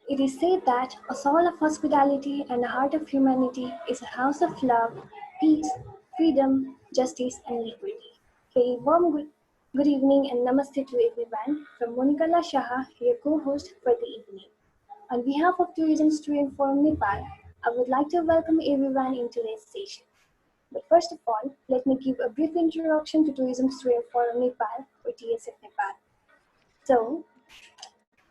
It is said that a soul of hospitality and a heart of humanity is a house of love, peace, freedom, justice, and equity. A warm good evening and namaste to everyone from Monikala Shaha, your co-host for the evening. On behalf of Tourism Student Forum Nepal, I would like to welcome everyone in today's session. But first of all, let me give a brief introduction to Tourism Student Forum Nepal or TSF Nepal. So,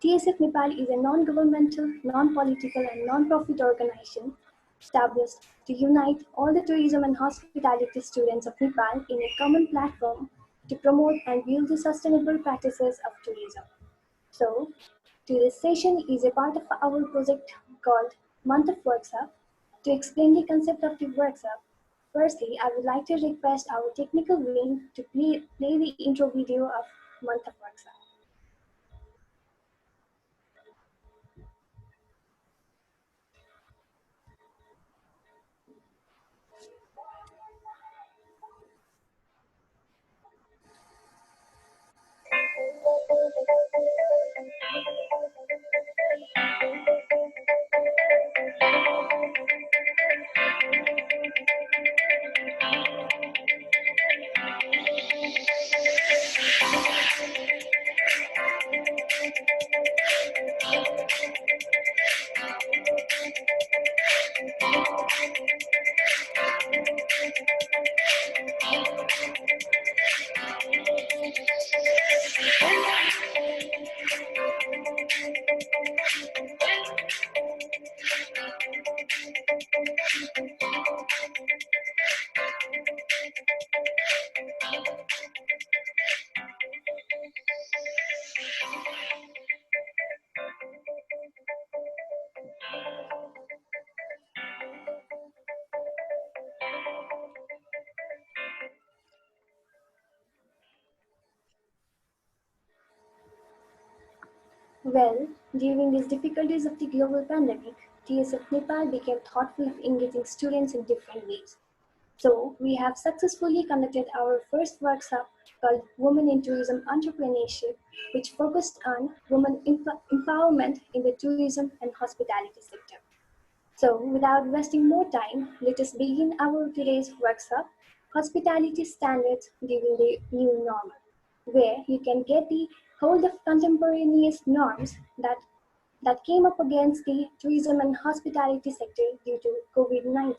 TSF Nepal is a non-governmental, non-political and non-profit organization established to unite all the tourism and hospitality students of Nepal in a common platform to promote and build the sustainable practices of tourism. So, today's session is a part of our project called Month of Workshop. To explain the concept of the workshop, firstly, I would like to request our technical wing to play the intro video of Month of Workshop. Well, during these difficulties of the global pandemic, TSF Nepal became thoughtful of engaging students in different ways. So, we have successfully conducted our first workshop called Women in Tourism Entrepreneurship, which focused on women empowerment in the tourism and hospitality sector. So, without wasting more time, let us begin our today's workshop, Hospitality Standards During the New Normal, where you can get the hold of contemporaneous norms that came up against the tourism and hospitality sector due to COVID-19,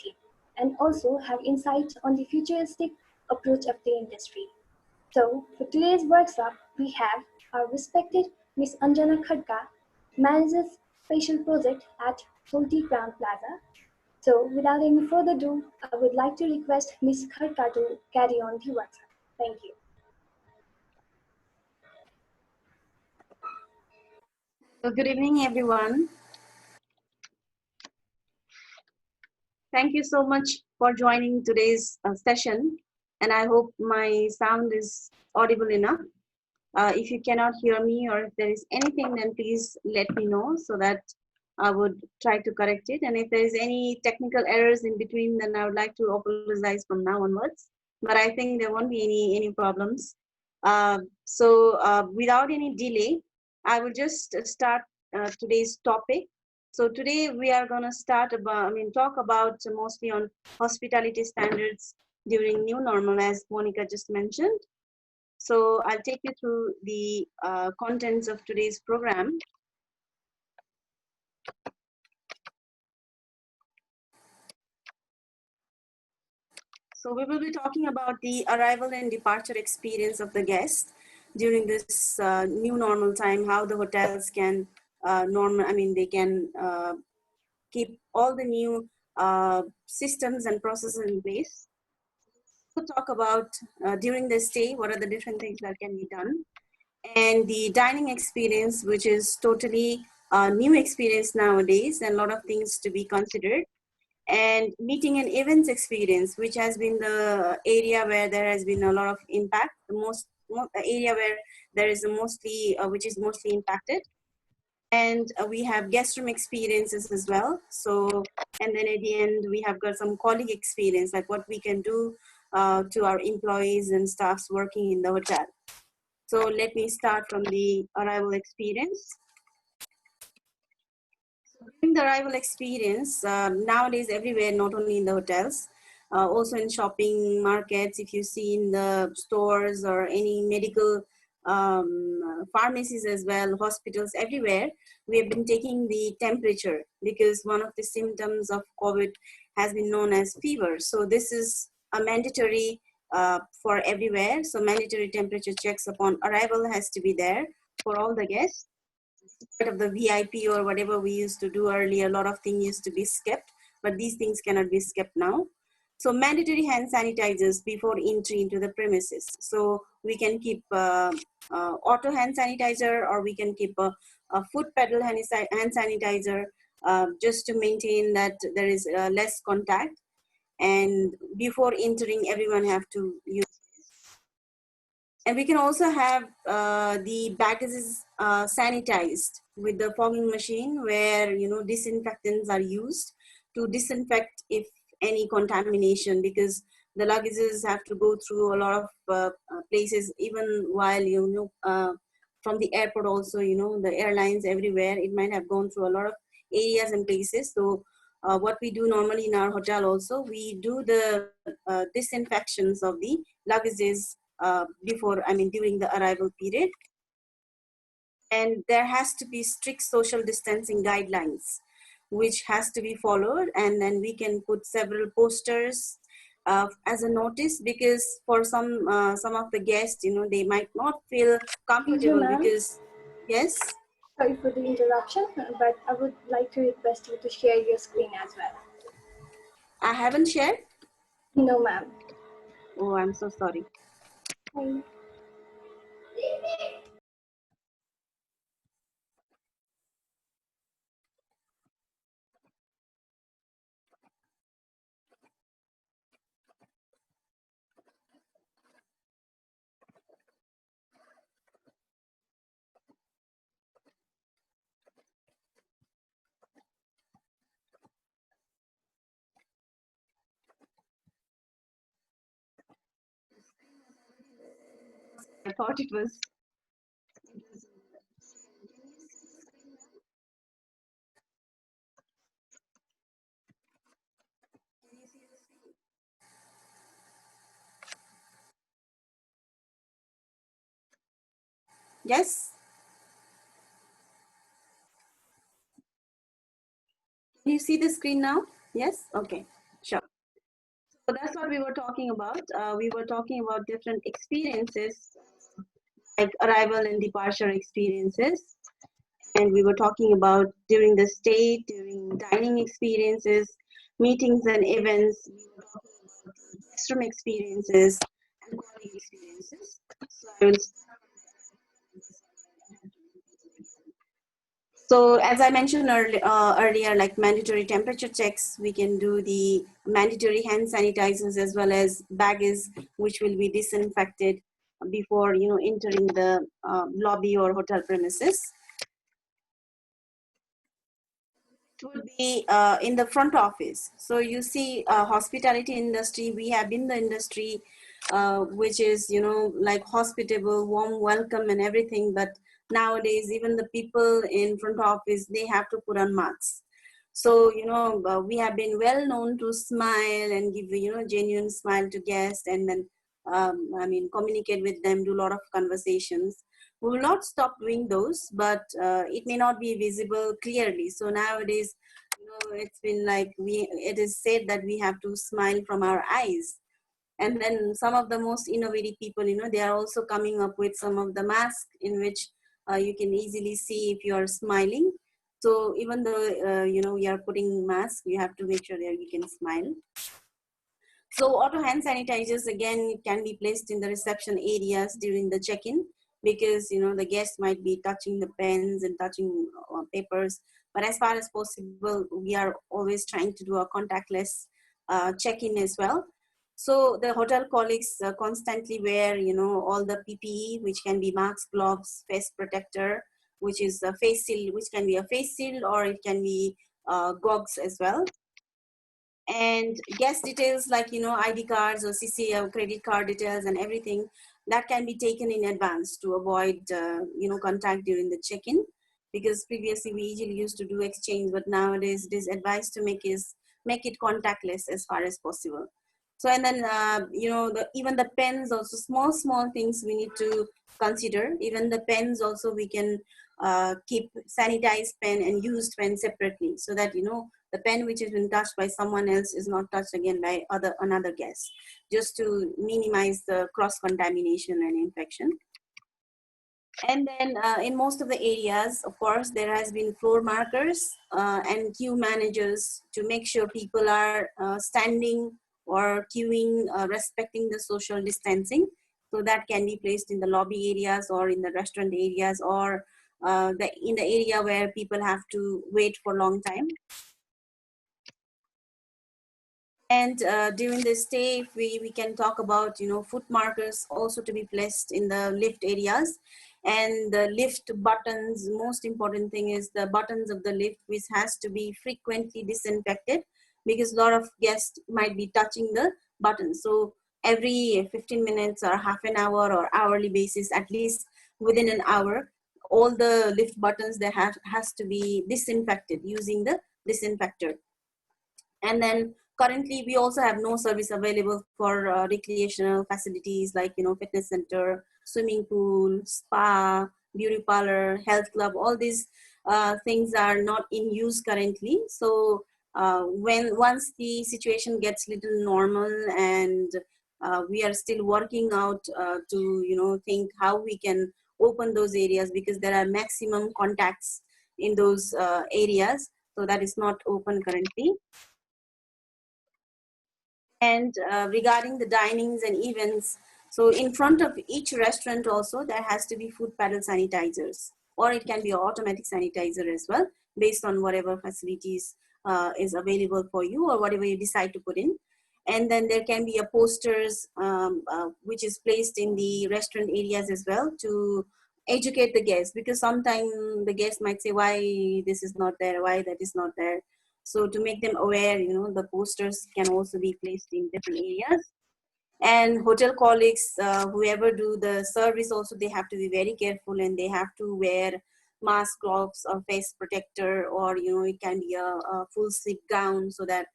and also have insights on the futuristic approach of the industry. So, for today's workshop, we have our respected Miss Anjana Khadka, manages special project at Soaltee Crowne Plaza. So, without any further ado, I would like to request Miss Khadka to carry on the workshop. Thank you. So good evening, everyone. Thank you so much for joining today's session, and I hope my sound is audible enough. If you cannot hear me or if there is anything, then please let me know so that I would try to correct it. And if there is any technical errors in between, then I would like to apologize from now onwards. But I think there won't be any problems. Without any delay, I will just start today's topic. So today we are going to talk about mostly on hospitality standards during new normal, as Monica just mentioned. So I'll take you through the contents of today's program. So we will be talking about the arrival and departure experience of the guest during this new normal time, how the hotels can they can keep all the new systems and processes in place. We'll talk about during the stay, what are the different things that can be done, and the dining experience, which is totally a new experience nowadays and a lot of things to be considered, and meeting and events experience, which has been the area where there has been a lot of impact, the area where there is mostly which is mostly impacted. And we have guest room experiences as well. So, and then at the end we have got some colleague experience, like what we can do to our employees and staffs working in the hotel. So let me start from the arrival experience. During the arrival experience, nowadays everywhere, not only in the hotels, also in shopping markets, if you see in the stores or any medical pharmacies as well, hospitals, everywhere, we have been taking the temperature because one of the symptoms of COVID has been known as fever. So this is a mandatory for everywhere. So mandatory temperature checks upon arrival has to be there for all the guests. Part of the VIP or whatever we used to do earlier, a lot of things used to be skipped, but these things cannot be skipped now. So mandatory hand sanitizers before entry into the premises. So we can keep auto hand sanitizer, or we can keep a foot pedal hand sanitizer, just to maintain that there is less contact. And before entering, everyone have to use. And we can also have the baggages sanitized with the fogging machine, where disinfectants are used to disinfect if any contamination, because the luggages have to go through a lot of places, even while from the airport also, the airlines everywhere, it might have gone through a lot of areas and places. So what we do normally in our hotel also, we do the disinfections of the luggages during the arrival period. And there has to be strict social distancing guidelines, which has to be followed. And then we can put several posters as a notice, because for some of the guests, they might not feel Excuse me, comfortable ma'am. because, yes, Sorry for the interruption, but I would like to request you to share your screen as well. I haven't shared. No, ma'am. Oh, I'm so sorry. Hi. I thought it was. Yes. Can you see the screen now? Yes. Okay. Sure. So that's what we were talking about. We were talking about different experiences, like arrival and departure experiences. And we were talking about during the stay, during dining experiences, meetings and events, restroom experiences, and colleague experiences. So I will. So as I mentioned earlier, like mandatory temperature checks, we can do the mandatory hand sanitizers as well as baggage, which will be disinfected before entering the lobby or hotel premises. It would be in the front office. So you see, hospitality industry, we have been the industry which is like hospitable, warm welcome and everything, but nowadays even the people in front office, they have to put on masks. So we have been well known to smile and give genuine smile to guests, and then communicate with them, do a lot of conversations. We will not stop doing those, but it may not be visible clearly. So nowadays, it's been like it is said that we have to smile from our eyes. And then some of the most innovative people, they are also coming up with some of the masks in which you can easily see if you are smiling. So even though you are putting mask, you have to make sure that you can smile. So auto hand sanitizers, again, it can be placed in the reception areas during the check-in, because the guests might be touching the pens and touching papers. But as far as possible, we are always trying to do a contactless check-in as well. So the hotel colleagues constantly wear, all the PPE, which can be masks, gloves, face protector, which is a face shield, which can be a face shield, or it can be goggles as well. And guest details like ID cards or CC credit card details and everything, that can be taken in advance to avoid contact during the check-in, because previously we usually used to do exchange, but nowadays it is advised to make it contactless as far as possible. So, and then even the pens also, small things we need to consider. Even the pens also, we can keep sanitized pen and used pen separately, so that the pen which has been touched by someone else is not touched again by another guest, just to minimize the cross contamination and infection. And then in most of the areas, of course, there has been floor markers and queue managers to make sure people are standing or queuing, respecting the social distancing. So that can be placed in the lobby areas or in the restaurant areas, or in the area where people have to wait for a long time. And during the stay, we can talk about, foot markers also to be placed in the lift areas. And the lift buttons, most important thing is the buttons of the lift, which has to be frequently disinfected, because a lot of guests might be touching the buttons. So every 15 minutes or half an hour or hourly basis, at least within an hour, all the lift buttons has to be disinfected using the disinfector. And then currently we also have no service available for recreational facilities like fitness center, swimming pool, spa, beauty parlor, health club. All these things are not in use currently. So once the situation gets little normal, and we are still working out to think how we can open those areas, because there are maximum contacts in those areas, so that is not open currently. And regarding the dinings and events, so in front of each restaurant also there has to be food paddle sanitizers, or it can be automatic sanitizer as well, based on whatever facilities is available for you, or whatever you decide to put in. And then there can be a posters which is placed in the restaurant areas as well, to educate the guests, because sometimes the guests might say why this is not there, why that is not there. So to make them aware, the posters can also be placed in different areas. And hotel colleagues, whoever do the service also, they have to be very careful, and they have to wear mask, gloves, or face protector, or it can be a full sleeve gown, so that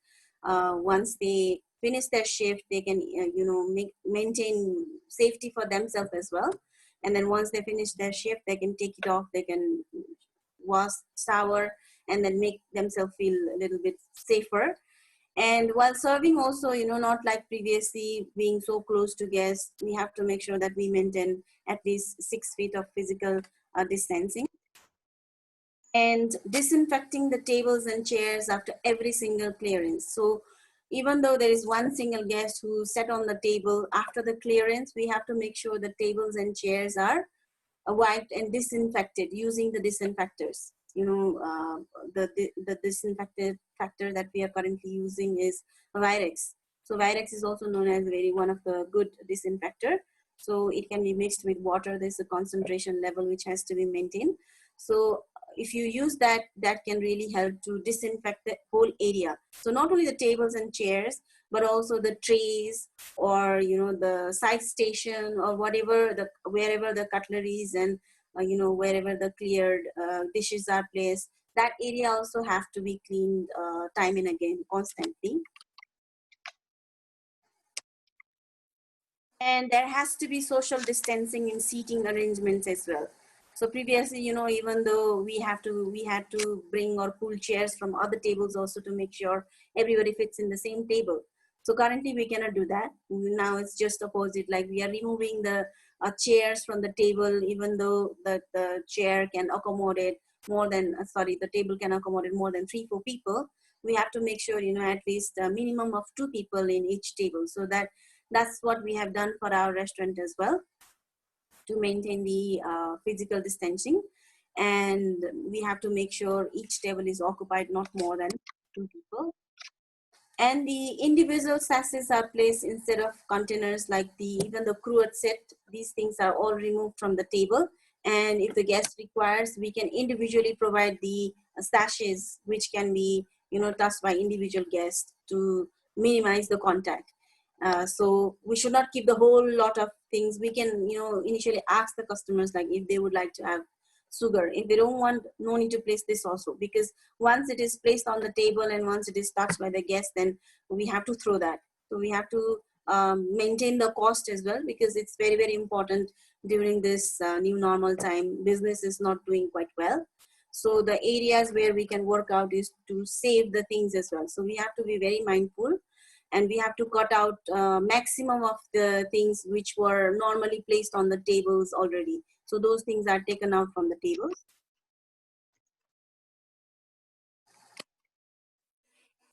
once they finish their shift, they can maintain safety for themselves as well. And then once they finish their shift, they can take it off, they can wash, shower, and then make themselves feel a little bit safer. And while serving also, not like previously being so close to guests, we have to make sure that we maintain at least 6 feet of physical distancing. And disinfecting the tables and chairs after every single clearance. So even though there is one single guest who sat on the table, after the clearance, we have to make sure the tables and chairs are wiped and disinfected using the disinfectors. The disinfectant factor that we are currently using is Virex. So Virex is also known as one of the good disinfector. So it can be mixed with water. There's a concentration level which has to be maintained. So if you use that, that can really help to disinfect the whole area. So not only the tables and chairs, but also the trays, or the side station, or wherever the cutleries and wherever the cleared dishes are placed. That area also have to be cleaned time and again, constantly. And there has to be social distancing in seating arrangements as well. So previously, even though we had to bring or pull chairs from other tables also, to make sure everybody fits in the same table. So currently we cannot do that. Now it's just opposite, like we are removing the chairs from the table, even though the chair can accommodate the table can accommodate more than 3-4 people. We have to make sure, at least a minimum of 2 people in each table. So that's what we have done for our restaurant as well, to maintain the physical distancing. And we have to make sure each table is occupied not more than 2 people. And the individual sachets are placed instead of containers, like even the cruet set. These things are all removed from the table. And if the guest requires, we can individually provide the sachets, which can be, touched by individual guests, to minimize the contact. So we should not keep the whole lot of things. We can, initially ask the customers, like if they would like to have sugar. If they don't want, no need to place this also, because once it is placed on the table and once it is touched by the guest, then we have to throw that. So we have to maintain the cost as well, because it's very, very important during this new normal time. Business is not doing quite well. So the areas where we can work out is to save the things as well. So we have to be very mindful, and we have to cut out maximum of the things which were normally placed on the tables already. So those things are taken out from the tables.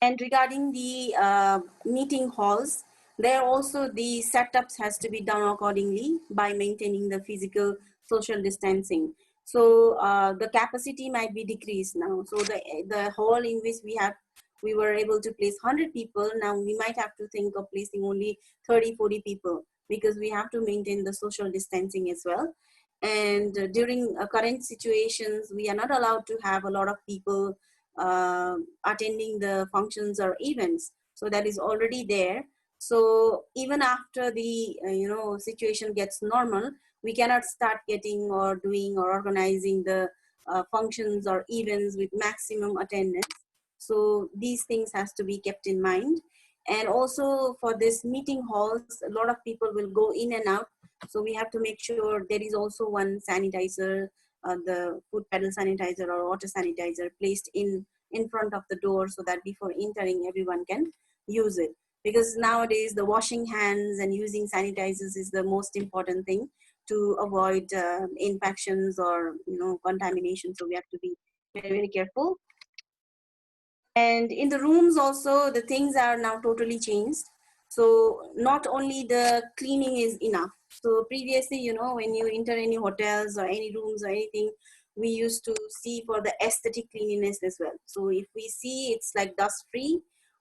And regarding the meeting halls, there also the setups has to be done accordingly by maintaining the physical social distancing. So the capacity might be decreased now. So the hall in which we were able to place 100 people, now we might have to think of placing only 30-40 people, because we have to maintain the social distancing as well. And during current situations, we are not allowed to have a lot of people attending the functions or events. So that is already there. So even after the situation gets normal, we cannot start getting or doing or organizing the functions or events with maximum attendance. So these things has to be kept in mind. And also for this meeting halls, a lot of people will go in and out. So we have to make sure there is also one sanitizer, the foot pedal sanitizer or water sanitizer placed in front of the door, so that before entering everyone can use it. Because nowadays the washing hands and using sanitizers is the most important thing to avoid infections or contamination. So we have to be very, very careful. And in the rooms also, the things are now totally changed. So not only the cleaning is enough. So previously, when you enter any hotels or any rooms or anything, we used to see for the aesthetic cleanliness as well. So if we see it's like dust free,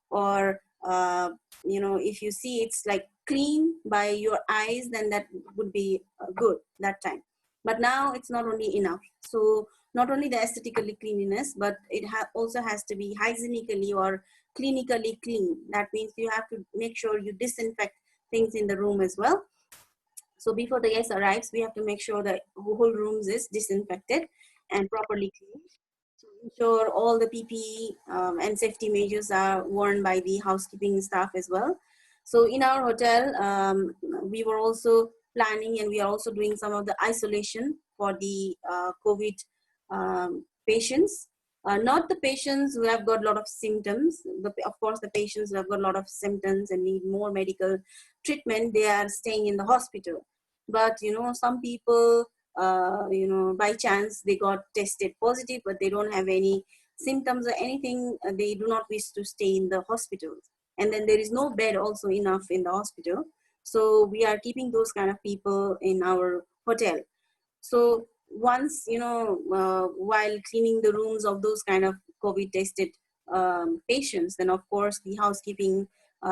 or if you see it's like clean by your eyes, then that would be good that time. But now it's not only enough. So not only the aesthetically cleanliness, but it also has to be hygienically or clinically clean. That means you have to make sure you disinfect things in the room as well. So before the guest arrives, we have to make sure the whole rooms is disinfected and properly cleaned. So ensure all the PPE and safety measures are worn by the housekeeping staff as well. So in our hotel, we were also planning, and we are also doing some of the isolation for the COVID patients. Not the patients who have got a lot of symptoms. Of course, the patients who have got a lot of symptoms and need more medical treatment, they are staying in the hospital. But some people, by chance they got tested positive, but they don't have any symptoms or anything. They do not wish to stay in the hospital, and then there is no bed also enough in the hospital. So we are keeping those kind of people in our hotel. So once, while cleaning the rooms of those kind of COVID tested patients, then of course the housekeeping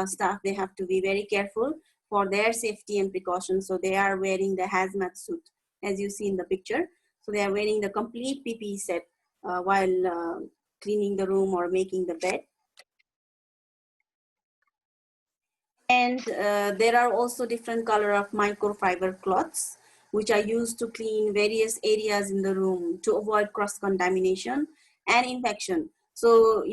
staff, they have to be very careful for their safety and precautions. So they are wearing the hazmat suit, as you see in the picture. So they are wearing the complete PPE set while cleaning the room or making the bed. And there are also different color of microfiber cloths, which are used to clean various areas in the room to avoid cross-contamination and infection. So,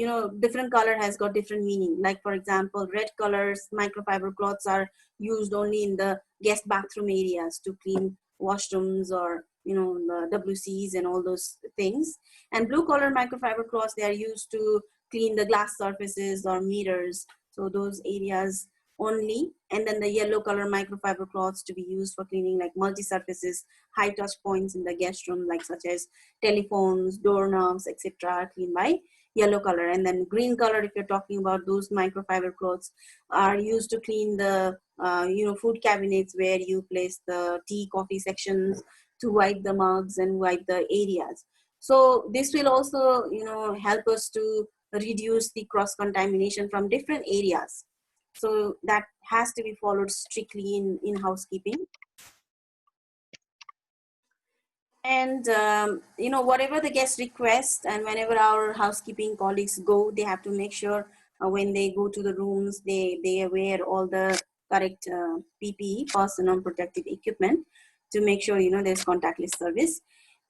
different color has got different meaning. Like, for example, red colors, microfiber cloths are used only in the guest bathroom areas to clean washrooms or, the WCs and all those things. And blue color microfiber cloths, they are used to clean the glass surfaces or mirrors. So those areas only. And then the yellow color microfiber cloths to be used for cleaning like multi-surfaces, high touch points in the guest room, like such as telephones, doorknobs, etc., cleaned by yellow color. And then green color, if you're talking about those microfiber cloths, are used to clean the food cabinets where you place the tea, coffee sections, to wipe the mugs and wipe the areas. So this will also help us to reduce the cross contamination from different areas. So that has to be followed strictly in housekeeping. And whatever the guest request, and whenever our housekeeping colleagues go, they have to make sure when they go to the rooms, they wear all the correct PPE, personal protective equipment, to make sure there's contactless service.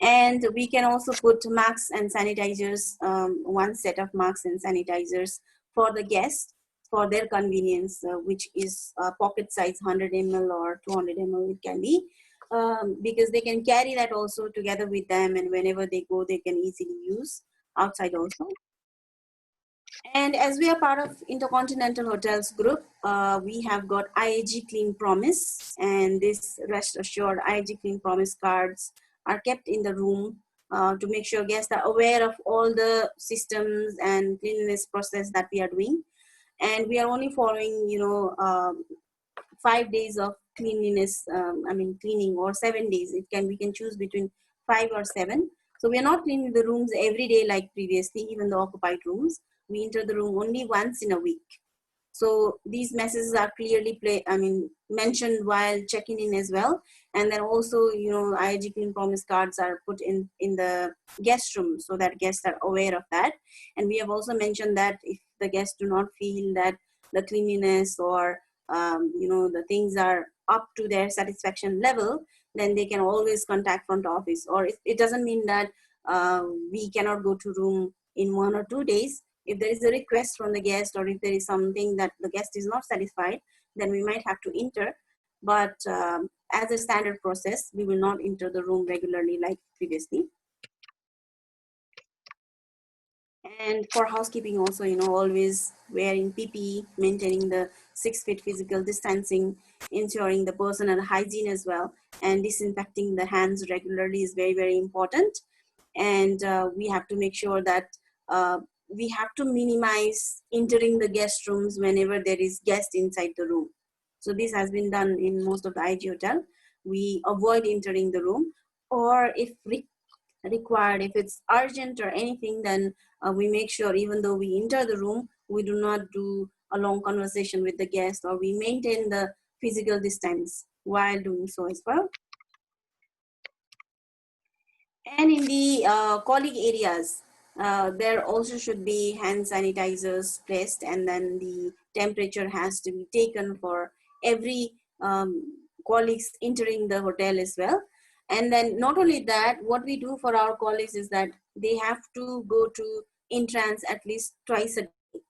And we can also put masks and sanitizers, one set of masks and sanitizers for the guests for their convenience, which is pocket size 100 ml or 200 ml it can be, because they can carry that also together with them, and whenever they go they can easily use outside also. And as we are part of Intercontinental Hotels Group, we have got IAG Clean Promise, and this rest assured IAG Clean Promise cards are kept in the room to make sure guests are aware of all the systems and cleanliness process that we are doing. And we are only following, 5 days of cleanliness, cleaning, or 7 days. We can choose between 5 or 7. So we are not cleaning the rooms every day like previously, even the occupied rooms. We enter the room only once in a week. So these messages are clearly mentioned while checking in as well. And then also, IIG Clean Promise cards are put in the guest room so that guests are aware of that. And we have also mentioned that if the guests do not feel that the cleanliness or, the things are up to their satisfaction level, then they can always contact front office. Or it doesn't mean that we cannot go to room in 1 or 2 days. If there is a request from the guest, or if there is something that the guest is not satisfied, then we might have to enter. But as a standard process, we will not enter the room regularly like previously. And for housekeeping also, always wearing PPE, maintaining the 6 feet physical distancing, ensuring the personal hygiene as well, and disinfecting the hands regularly is very, very important. And we have to make sure that we have to minimize entering the guest rooms whenever there is guest inside the room. So this has been done in most of the IG hotel. We avoid entering the room, or if required, if it's urgent or anything, then we make sure even though we enter the room, we do not do a long conversation with the guest, or we maintain the physical distance while doing so as well. And in the colleague areas, there also should be hand sanitizers placed, and then the temperature has to be taken for every colleagues entering the hotel as well. And then not only that, what we do for our colleagues is that they have to go to entrance at least twice a day.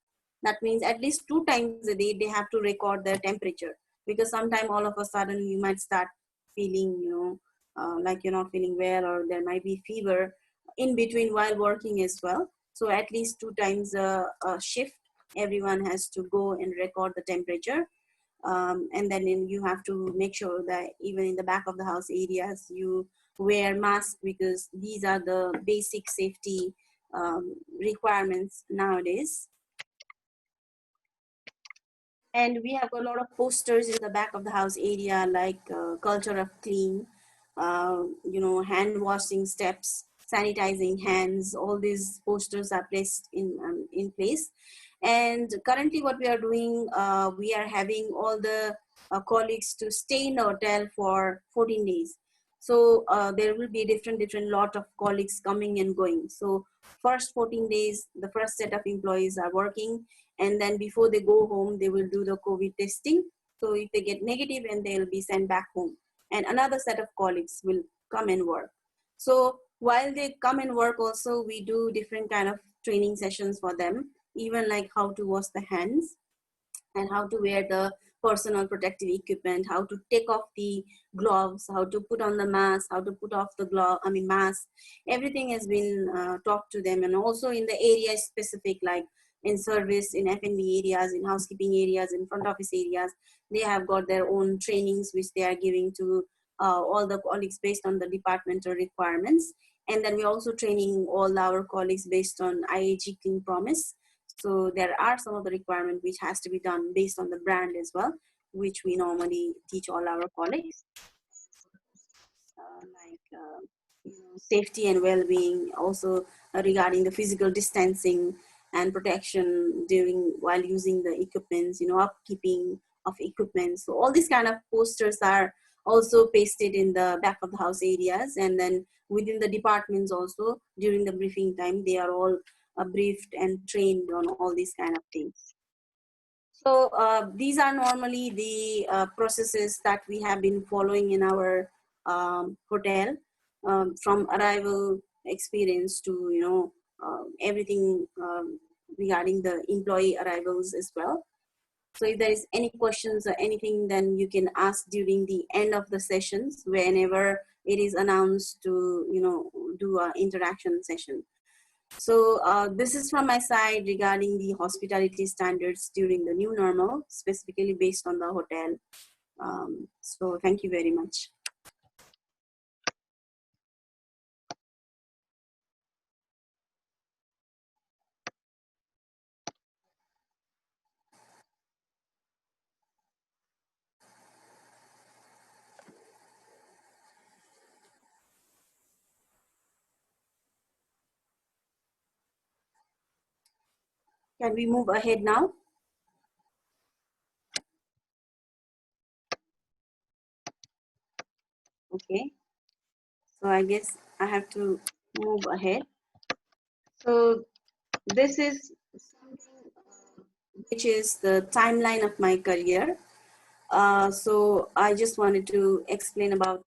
That means at least 2 times a day they have to record their temperature, because sometime all of a sudden you might start feeling, like you're not feeling well, or there might be fever in between while working as well. So at least 2 times a shift, everyone has to go and record the temperature. And then you have to make sure that even in the back of the house areas, you wear masks, because these are the basic safety requirements nowadays. And we have a lot of posters in the back of the house area, like culture of clean, hand washing steps, sanitizing hands. All these posters are placed in place. And currently what we are doing, we are having all the colleagues to stay in the hotel for 14 days. So there will be a different lot of colleagues coming and going. So first 14 days, the first set of employees are working, and then before they go home, they will do the COVID testing. So if they get negative, and they'll be sent back home, and another set of colleagues will come and work. So while they come and work also, we do different kind of training sessions for them, even like how to wash the hands, and how to wear the personal protective equipment, how to take off the gloves, how to put on the mask, how to put off the mask. Everything has been taught to them. And also in the area specific, like in service, in F&B areas, in housekeeping areas, in front office areas, they have got their own trainings which they are giving to all the colleagues based on the departmental requirements. And then we're also training all our colleagues based on IAG Clean Promise. So there are some of the requirements which has to be done based on the brand as well, which we normally teach all our colleagues, safety and well-being, also regarding the physical distancing and protection while using the equipments, upkeeping of equipment. So all these kind of posters are also pasted in the back of the house areas, and then within the departments also during the briefing time, they are all briefed and trained on all these kind of things. So these are normally the processes that we have been following in our hotel. from arrival experience to, everything regarding the employee arrivals as well. So if there is any questions or anything, then you can ask during the end of the sessions, whenever it is announced to, do an interaction session. So this is from my side regarding the hospitality standards during the new normal, specifically based on the hotel. So thank you very much. Can we move ahead now? Okay. So I guess I have to move ahead. So this is something which is the timeline of my career. So I just wanted to explain about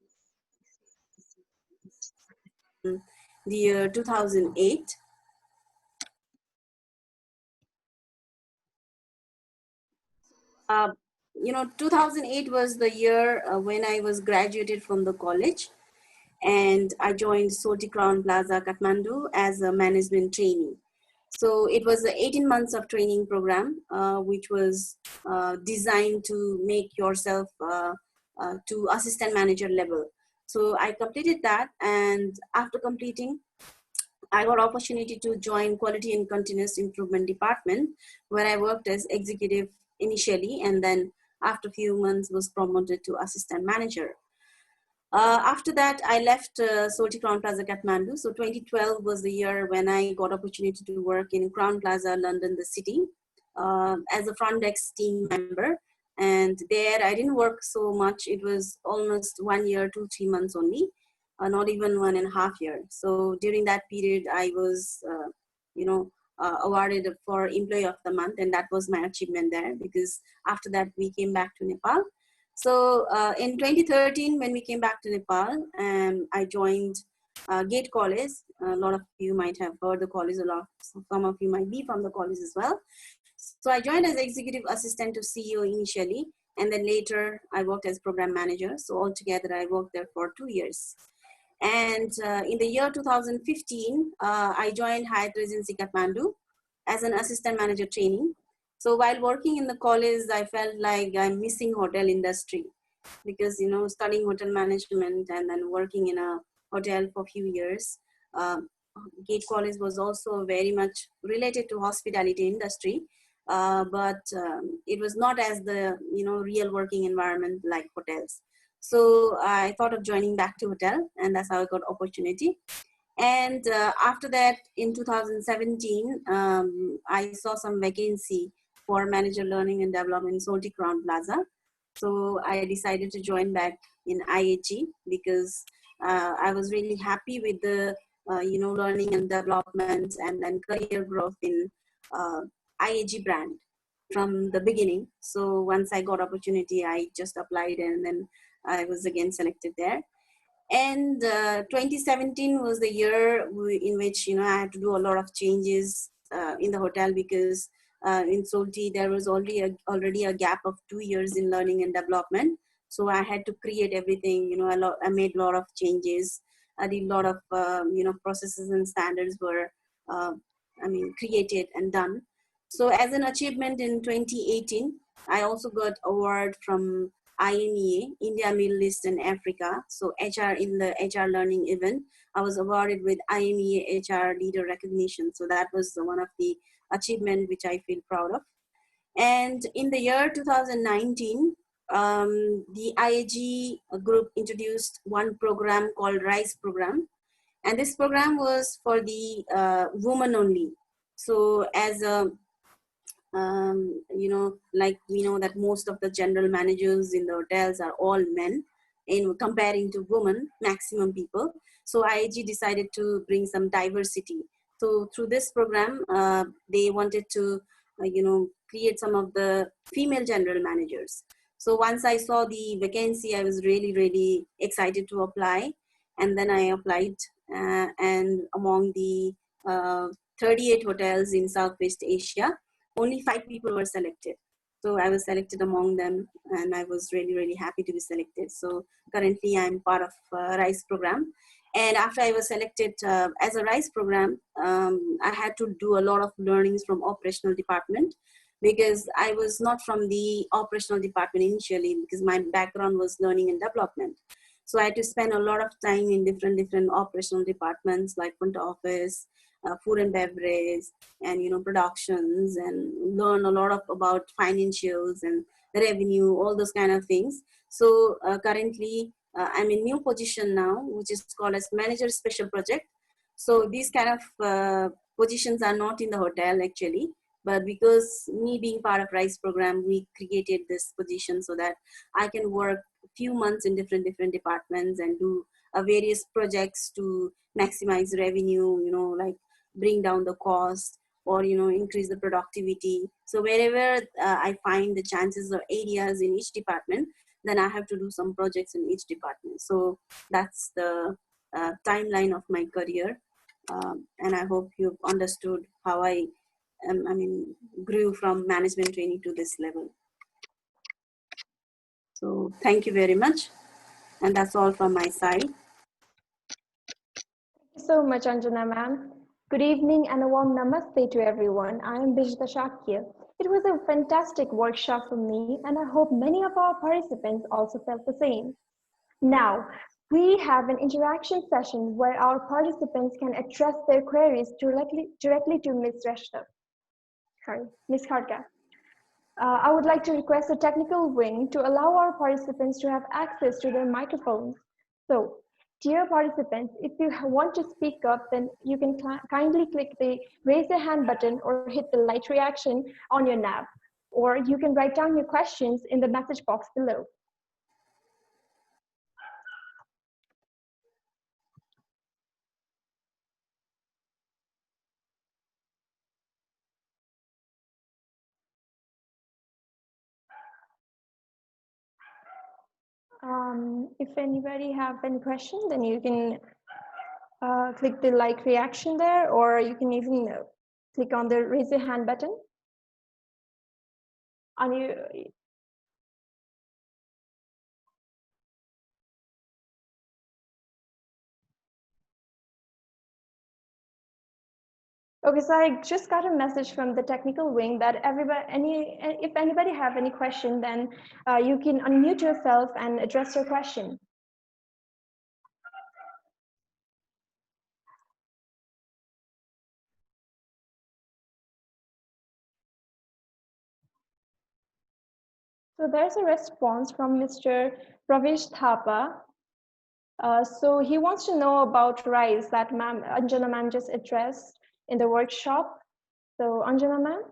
the year 2008. 2008 was the year when I was graduated from the college, and I joined Soaltee Crowne Plaza, Kathmandu as a management trainee. So it was an 18 months of training program, which was designed to make yourself to assistant manager level. So I completed that, and after completing, I got opportunity to join quality and continuous improvement department, where I worked as executive initially, and then after a few months was promoted to assistant manager. After that, I left Soaltee Crowne Plaza, Kathmandu. So 2012 was the year when I got opportunity to work in Crowne Plaza, London, the city, as a front desk team member. And there, I didn't work so much. It was almost 1 year, 2, 3 months only, not even 1.5 years. So during that period, I was, awarded for Employee of the Month, and that was my achievement there, because after that, we came back to Nepal. So in 2013, when we came back to Nepal, I joined Gate College. A lot of you might have heard the college a lot. Some of you might be from the college as well. So I joined as executive assistant to CEO initially, and then later I worked as program manager. So altogether, I worked there for 2 years. And in the year 2015, I joined Hyatt Regency Kathmandu as an assistant manager training. So while working in the college, I felt like I'm missing hotel industry, because studying hotel management and then working in a hotel for a few years. Gate College was also very much related to hospitality industry, but it was not as the real working environment like hotels. So I thought of joining back to hotel, and that's how I got opportunity. And after that, in 2017, I saw some vacancy for manager learning and development in Soaltee Crowne Plaza. So I decided to join back in IHG, because I was really happy with the learning and development and then career growth in IHG brand from the beginning. So once I got opportunity, I just applied, and then I was again selected there. And 2017 was the year in which I had to do a lot of changes in the hotel, because in Soaltee there was already a gap of 2 years in learning and development. So I had to create everything. I made a lot of changes. I did a lot of processes and standards were created and done. So as an achievement in 2018, I also got award from IMEA, India, Middle East and Africa. So HR, in the HR learning event, I was awarded with IMEA HR leader recognition. So that was one of the achievement which I feel proud of. And in the year 2019, the IAG group introduced one program called RISE program. And this program was for the women only. So as a like we know that most of the general managers in the hotels are all men in comparing to women, maximum people. So IAG decided to bring some diversity. So through this program, they wanted to, create some of the female general managers. So once I saw the vacancy, I was really, really excited to apply. and then I applied, and among the 38 hotels in Southwest Asia, only 5 people were selected. So I was selected among them, and I was really, really happy to be selected. So currently I'm part of RISE program. And after I was selected as a RISE program, I had to do a lot of learnings from operational department, because I was not from the operational department initially, because my background was learning and development. So I had to spend a lot of time in different operational departments like front office, food and beverage, and productions, and learn a lot of about financials and revenue, all those kind of things. So currently I'm in new position now, which is called as manager special project. So these kind of positions are not in the hotel actually, but because me being part of RISE program, we created this position so that I can work a few months in different departments and do various projects to maximize revenue, like bring down the cost, or increase the productivity. So wherever I find the chances or areas in each department, then I have to do some projects in each department. So that's the timeline of my career, and I hope you've understood how grew from management trainee to this level. So thank you very much, and that's all from my side. Thank you so much, Anjana ma'am. Good evening and a warm namaste to everyone. I am Bijta Shakya. It was a fantastic workshop for me, and I hope many of our participants also felt the same. Now, we have an interaction session where our participants can address their queries directly to Ms. Khadka. I would like to request the technical wing to allow our participants to have access to their microphones. So, dear participants, if you want to speak up, then you can kindly click the raise your hand button or hit the light reaction on your nav, or you can write down your questions in the message box below. If anybody have any question, then you can click the like reaction there, or you can even click on the raise your hand button. Okay, so I just got a message from the technical wing that if anybody have any question, then you can unmute yourself and address your question. So there's a response from Mr. Pravesh Thapa. So he wants to know about RISE that Anjana ma'am just addressed in the workshop. So Anjana ma'am,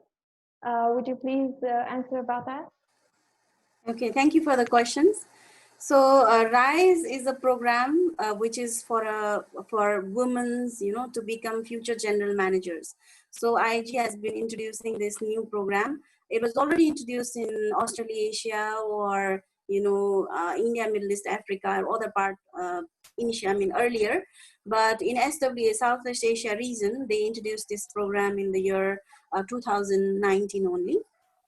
would you please answer about that? Okay, thank you for the questions. So RISE is a program which is for women, to become future general managers. So IIG has been introducing this new program. It was already introduced in Australasia or India, Middle East, Africa, or other part earlier. But in SWA, Southeast Asia region, they introduced this program in the year 2019 only.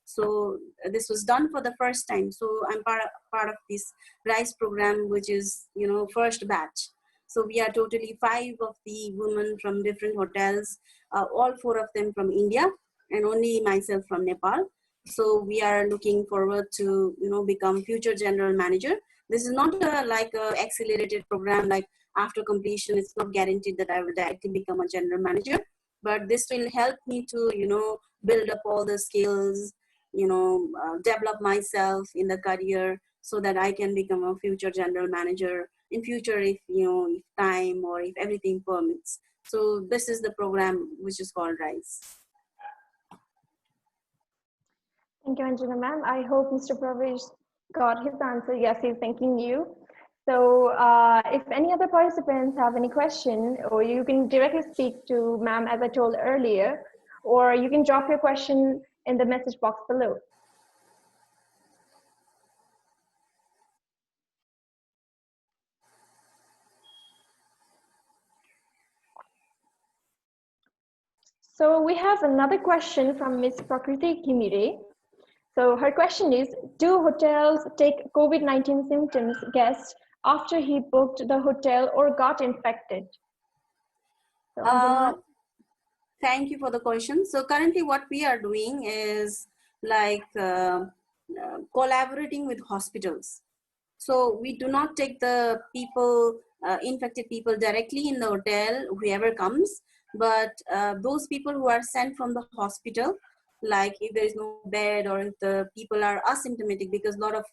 So this was done for the first time. So I'm part of this RISE program, which is first batch. So we are totally 5 of the women from different hotels, all 4 of them from India, and only myself from Nepal. So we are looking forward to become future general manager. This is not like a accelerated program, like after completion it's not guaranteed that I will directly become a general manager, but this will help me to build up all the skills, develop myself in the career so that I can become a future general manager in future if if time or if everything permits. So this is the program which is called RISE. Thank you, Anjana ma'am. I hope Mr. Pravesh got his answer. Yes, he's thanking you. So if any other participants have any question, or you can directly speak to ma'am as I told earlier, or you can drop your question in the message box below. So we have another question from Ms. Prakriti Kimire. So her question is, do hotels take COVID-19 symptoms guests after he booked the hotel or got infected? So Anjana, Thank you for the question. So currently what we are doing is like collaborating with hospitals. So we do not take the people, infected people directly in the hotel, whoever comes, but those people who are sent from the hospital, like if there is no bed or if the people are asymptomatic, because a lot of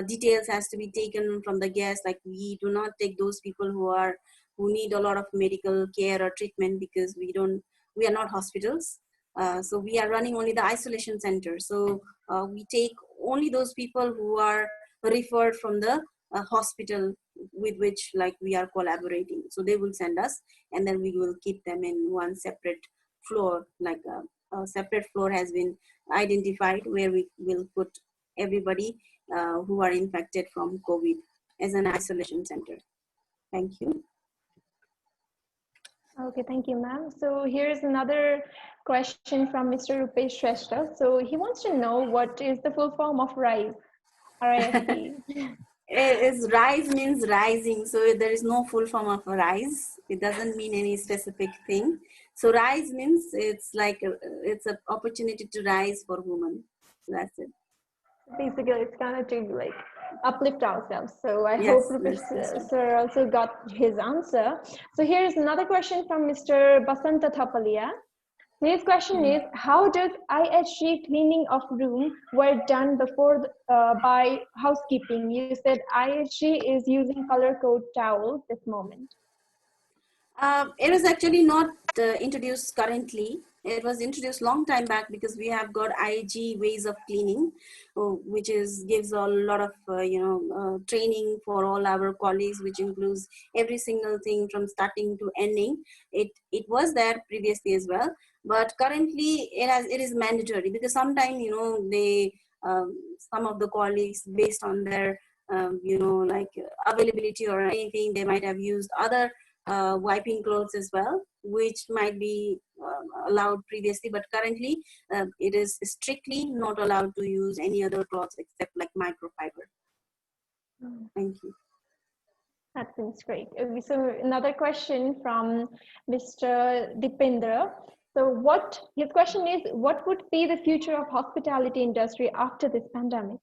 details has to be taken from the guests. Like we do not take those people who need a lot of medical care or treatment, because we are not hospitals. So we are running only the isolation center. So we take only those people who are referred from the hospital with which like we are collaborating. So they will send us, and then we will keep them in one separate floor. Like a separate floor has been identified where we will put everybody who are infected from COVID as an isolation center. Thank you. okay, thank you, ma'am. So here's another question from Mr. Rupesh Shrestha. So he wants to know what is the full form of RISE, RISE. Is rise means rising, so there is no full form of rise. It doesn't mean any specific thing. So rise means it's like it's an opportunity to rise for women. So that's it. Basically, it's kind of to like uplift ourselves. So I Yes, hope Rupesh that's right. sir also got his answer. So here's another question from Mr. Basanta Thapalia. His question is, how does IHG cleaning of room were done before by housekeeping? You said IHG is using color code towels this moment. It is actually not introduced currently. It was introduced long time back, because we have got IG ways of cleaning, which is gives a lot of training for all our colleagues, which includes every single thing from starting to ending. It was there previously as well, but currently it is mandatory, because sometimes they some of the colleagues, based on their like availability or anything, they might have used other wiping clothes as well, which might be allowed previously, but currently it is strictly not allowed to use any other cloths except like microfiber. Thank you. That seems great. So another question from Mr. Dipendra. So his question is, what would be the future of hospitality industry after this pandemic?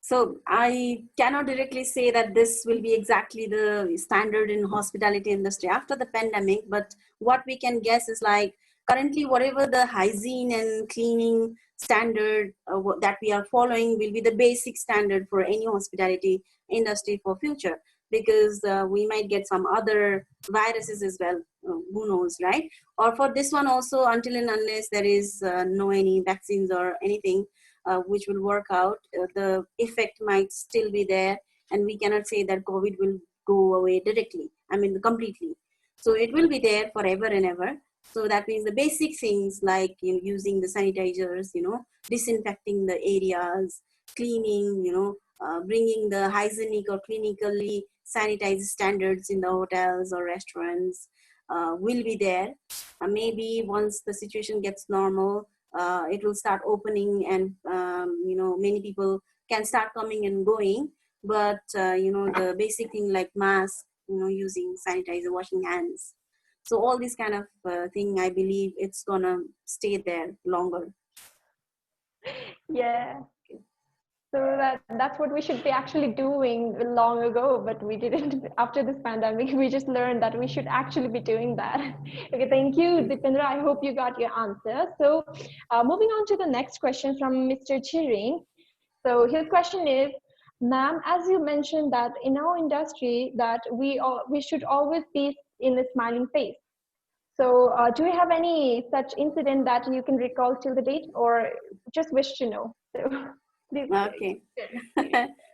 So I cannot directly say that this will be exactly the standard in hospitality industry after the pandemic, but what we can guess is like currently whatever the hygiene and cleaning standard that we are following will be the basic standard for any hospitality industry for future, because we might get some other viruses as well, who knows, right? Or for this one also, until and unless there is no any vaccines or anything which will work out, the effect might still be there, and we cannot say that COVID will go away directly, I mean completely. So it will be there forever and ever. So that means the basic things like using the sanitizers, disinfecting the areas, cleaning, bringing the hygienic or clinically sanitized standards in the hotels or restaurants will be there. Maybe once the situation gets normal, it will start opening, and many people can start coming and going, but the basic thing like mask, using sanitizer, washing hands, so all this kind of thing, I believe it's gonna stay there longer. Yeah. So that's what we should be actually doing long ago, but we didn't. After this pandemic, we just learned that we should actually be doing that. Okay, thank you, Dipendra. I hope you got your answer. So moving on to the next question from Mr. Chiring. So his question is, ma'am, as you mentioned that in our industry that we should always be in a smiling face. So do you have any such incident that you can recall till the date, or just wish to know? So, Okay.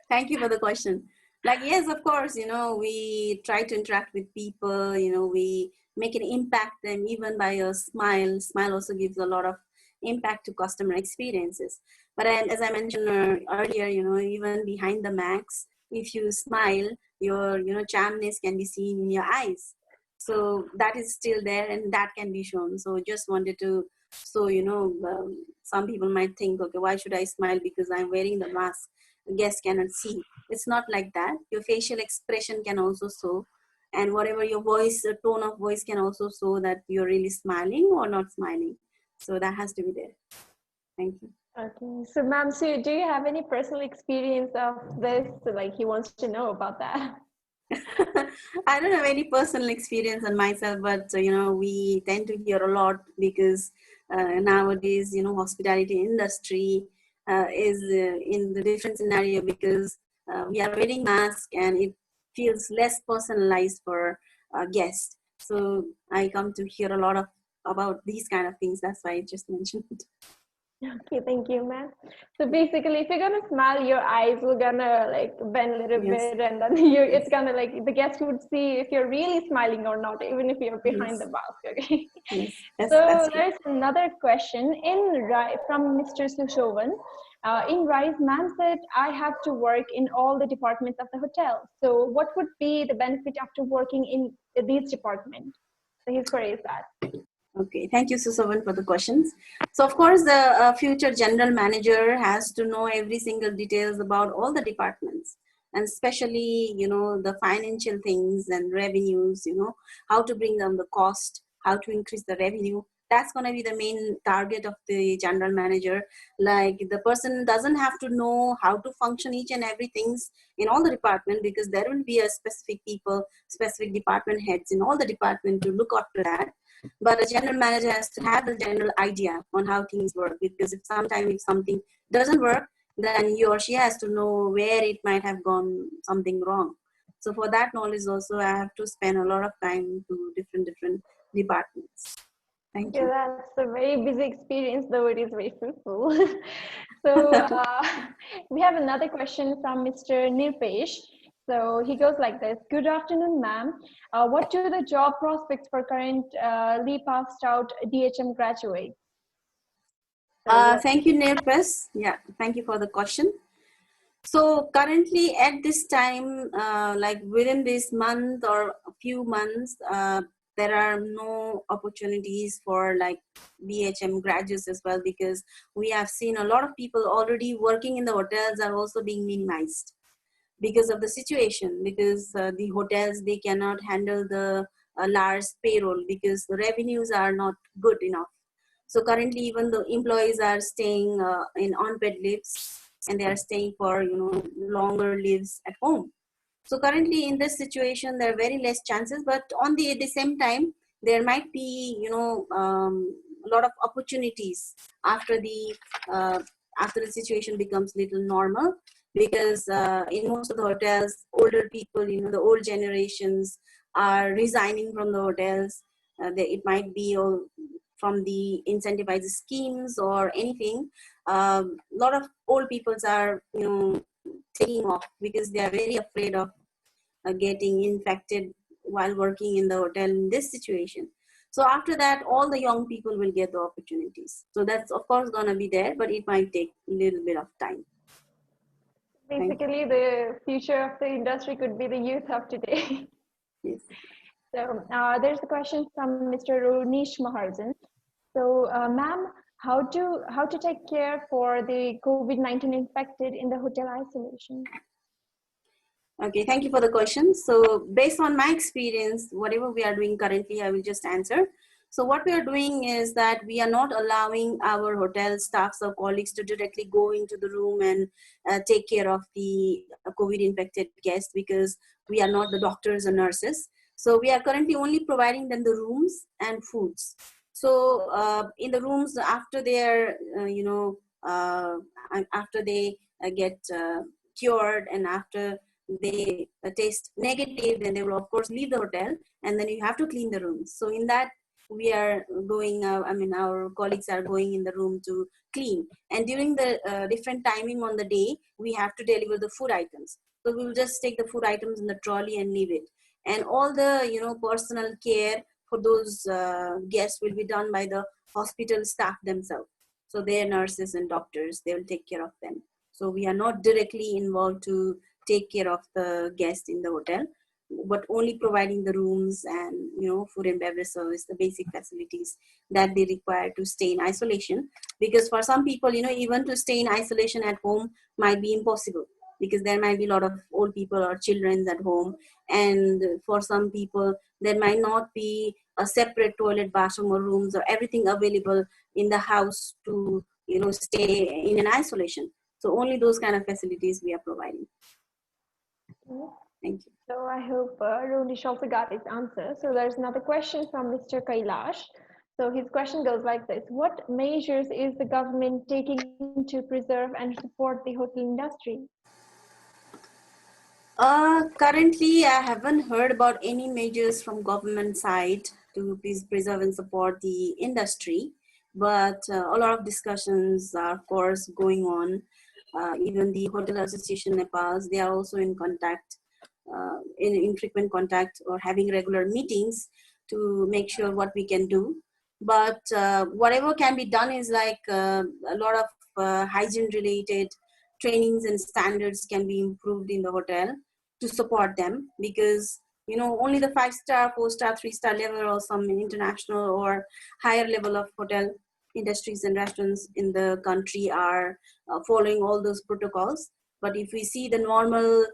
Thank you for the question. Like, yes, of course, we try to interact with people, we make an impact them even by a smile. Smile also gives a lot of impact to customer experiences. But as I mentioned earlier, even behind the mask, if you smile, your charmness can be seen in your eyes. So that is still there and that can be shown. So just wanted to, so some people might think, okay, why should I smile because I'm wearing the mask, the guest cannot see. It's not like that. Your facial expression can also show, and whatever your voice, tone of voice can also show that you're really smiling or not smiling. So that has to be there. Thank you. Okay, so ma'am, so do you have any personal experience of this? Like he wants to know about that. I don't have any personal experience on myself, but we tend to hear a lot because nowadays, hospitality industry is in the different scenario because we are wearing mask and it feels less personalized for guests. So I come to hear a lot of about these kind of things. That's why I just mentioned. Okay, thank you, ma'am. So basically, if you're gonna smile, your eyes will gonna like bend a little Yes. bit, and then it's gonna like the guests would see if you're really smiling or not, even if you're behind Yes. the mask. Okay. Yes, that's So true. there's another question from Mr. Sushovan. In Rise, ma'am said, I have to work in all the departments of the hotel. So what would be the benefit after working in these departments? So his query is that. Okay, thank you, Susavan, for the questions. So, of course, the future general manager has to know every single details about all the departments, and especially, the financial things and revenues, how to bring down the cost, how to increase the revenue. That's going to be the main target of the general manager. Like the person doesn't have to know how to function each and everything in all the department because there will be a specific people, specific department heads in all the department to look after that, but a general manager has to have the general idea on how things work because if something doesn't work, then he or she has to know where it might have gone something wrong. So for that knowledge also I have to spend a lot of time to different departments. Thank Yeah, you. that's a very busy experience, though it is very fruitful. So we have another question from Mr. Nirpesh. So he goes like this. Good afternoon, ma'am. What are the job prospects for currently passed out DHM graduates? So what? Thank you, Nirpes. Yeah, thank you for the question. So currently at this time, like within this month or a few months, there are no opportunities for like BHM graduates as well because we have seen a lot of people already working in the hotels are also being minimized because of the situation, because the hotels, they cannot handle the large payroll because the revenues are not good enough. So currently, even the employees are staying in unpaid leaves, and they are staying for longer leaves at home. So currently, in this situation, there are very less chances. But on the same time, there might be a lot of opportunities after uh, the situation becomes little normal because in most of the hotels, older people, the old generations are resigning from the hotels. It might be from the incentivized schemes or anything. A lot of old peoples are taking off because they are very afraid of getting infected while working in the hotel in this situation. So after that, all the young people will get the opportunities. So that's of course gonna be there, but it might take a little bit of time. Thank Basically, the future of the industry could be the youth of today. you. Yes. So there's a question from Mr. Ronish Maharjan. So, ma'am, how to take care for the COVID-19 infected in the hotel isolation? Okay, thank you for the question. So based on my experience, whatever we are doing currently, I will just answer. So what we are doing is that we are not allowing our hotel staffs or colleagues to directly go into the room and take care of the COVID infected guests because we are not the doctors or nurses. So we are currently only providing them the rooms and foods. So in the rooms after they are, after they get cured and after they test negative, then they will of course leave the hotel and then you have to clean the rooms. So in that we are going, our colleagues are going in the room to clean. And during the different timing on the day, we have to deliver the food items. So we will just take the food items in the trolley and leave it. And all the, personal care for those guests will be done by the hospital staff themselves. So their nurses and doctors, they will take care of them. So we are not directly involved to take care of the guest in the hotel. but only providing the rooms and food and beverage service, the basic facilities that they require to stay in isolation. Because for some people, even to stay in isolation at home might be impossible, because there might be a lot of old people or children at home, and for some people there might not be a separate toilet, bathroom, or rooms or everything available in the house to stay in an isolation. So only those kind of facilities we are providing. Thank you. So I hope Ronish also got his answer. So there's another question from Mr. Kailash. So his question goes like this: what measures is the government taking to preserve and support the hotel industry? Currently, I haven't heard about any measures from government side to please preserve and support the industry, but a lot of discussions are, of course, going on. Even the Hotel Association Nepal, they are also in contact, in frequent contact, or having regular meetings to make sure what we can do. But whatever can be done is like a lot of hygiene related trainings and standards can be improved in the hotel to support them, because only the 5-star, 4-star, 3-star level or some international or higher level of hotel industries and restaurants in the country are following all those protocols. But if we see the normal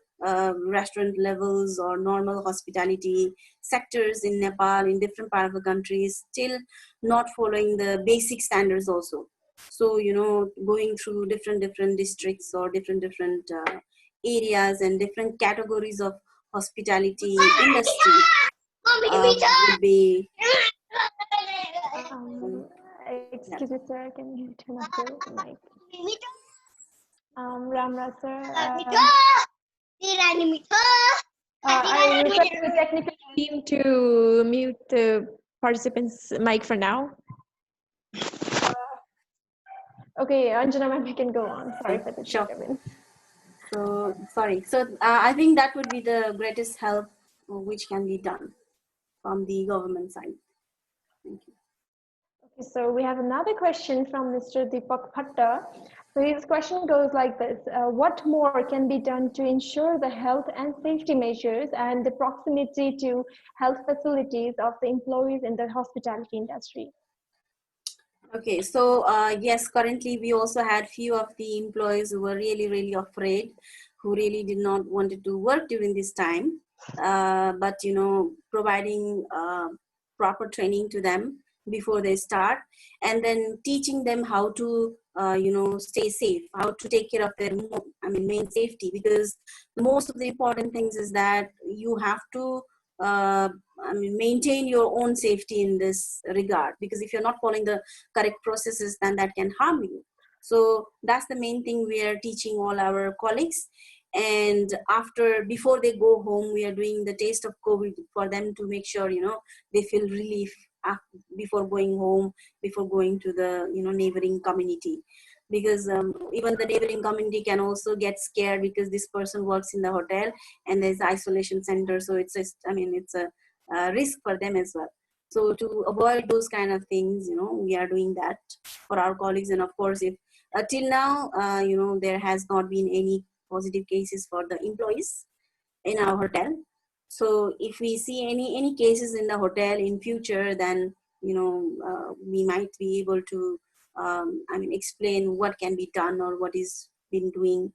restaurant levels or normal hospitality sectors in Nepal, in different part of the country, is still not following the basic standards also. So going through different districts or different areas and different categories of hospitality industry would be Excuse me, sir. Can you turn off the mic? Ramraj, sir. I request the technical team to mute the participant's mic for now. Okay, Anjana, ma'am, you can go on. Sorry for the disturbance. So sorry. So I think that would be the greatest help which can be done from the government side. Thank you. Okay, so we have another question from Mr. Deepak Bhatta. So his question goes like this: what more can be done to ensure the health and safety measures and the proximity to health facilities of the employees in the hospitality industry? Okay, so yes, currently we also had few of the employees who were really afraid, who really did not wanted to work during this time. But providing proper training to them before they start, and then teaching them how to stay safe, how to take care of their main safety, because most of the important things is that you have to maintain your own safety in this regard, because if you're not following the correct processes, then that can harm you. So that's the main thing we are teaching all our colleagues. And before they go home, we are doing the taste of COVID for them to make sure they feel relief before going home, before going to the neighboring community, because even the neighboring community can also get scared because this person works in the hotel and there's isolation center, so it's a risk for them as well. So to avoid those kind of things, we are doing that for our colleagues. And of course, if till now there has not been any positive cases for the employees in our hotel. So if we see any cases in the hotel in future, then we might be able to explain what can be done or what is been doing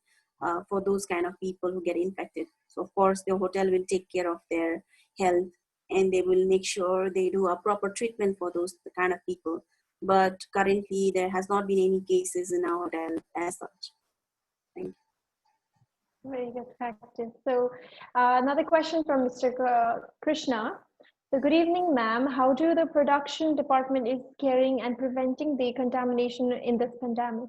for those kind of people who get infected. So of course the hotel will take care of their health, and they will make sure they do a proper treatment for those kind of people. But currently there has not been any cases in our hotel as such. Thank you. Very good practice. So another question from Mr. Krishna. So good evening, ma'am. How do the production department is caring and preventing the contamination in this pandemic?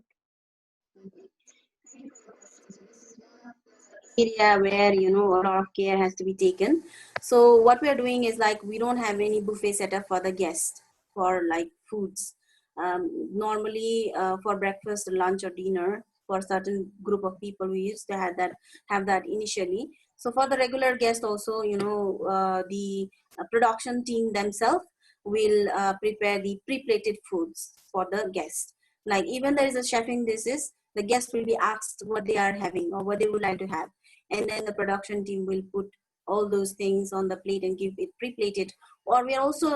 Area where a lot of care has to be taken. So what we are doing is like, we don't have any buffet setup for the guests for like foods. Normally for breakfast, lunch, or dinner, for certain group of people, we used to have that initially. So for the regular guest also, the production team themselves will prepare the pre-plated foods for the guests. Like even there is a chefing dishes, the guests will be asked what they are having or what they would like to have, and then the production team will put all those things on the plate and give it pre-plated. Or we are also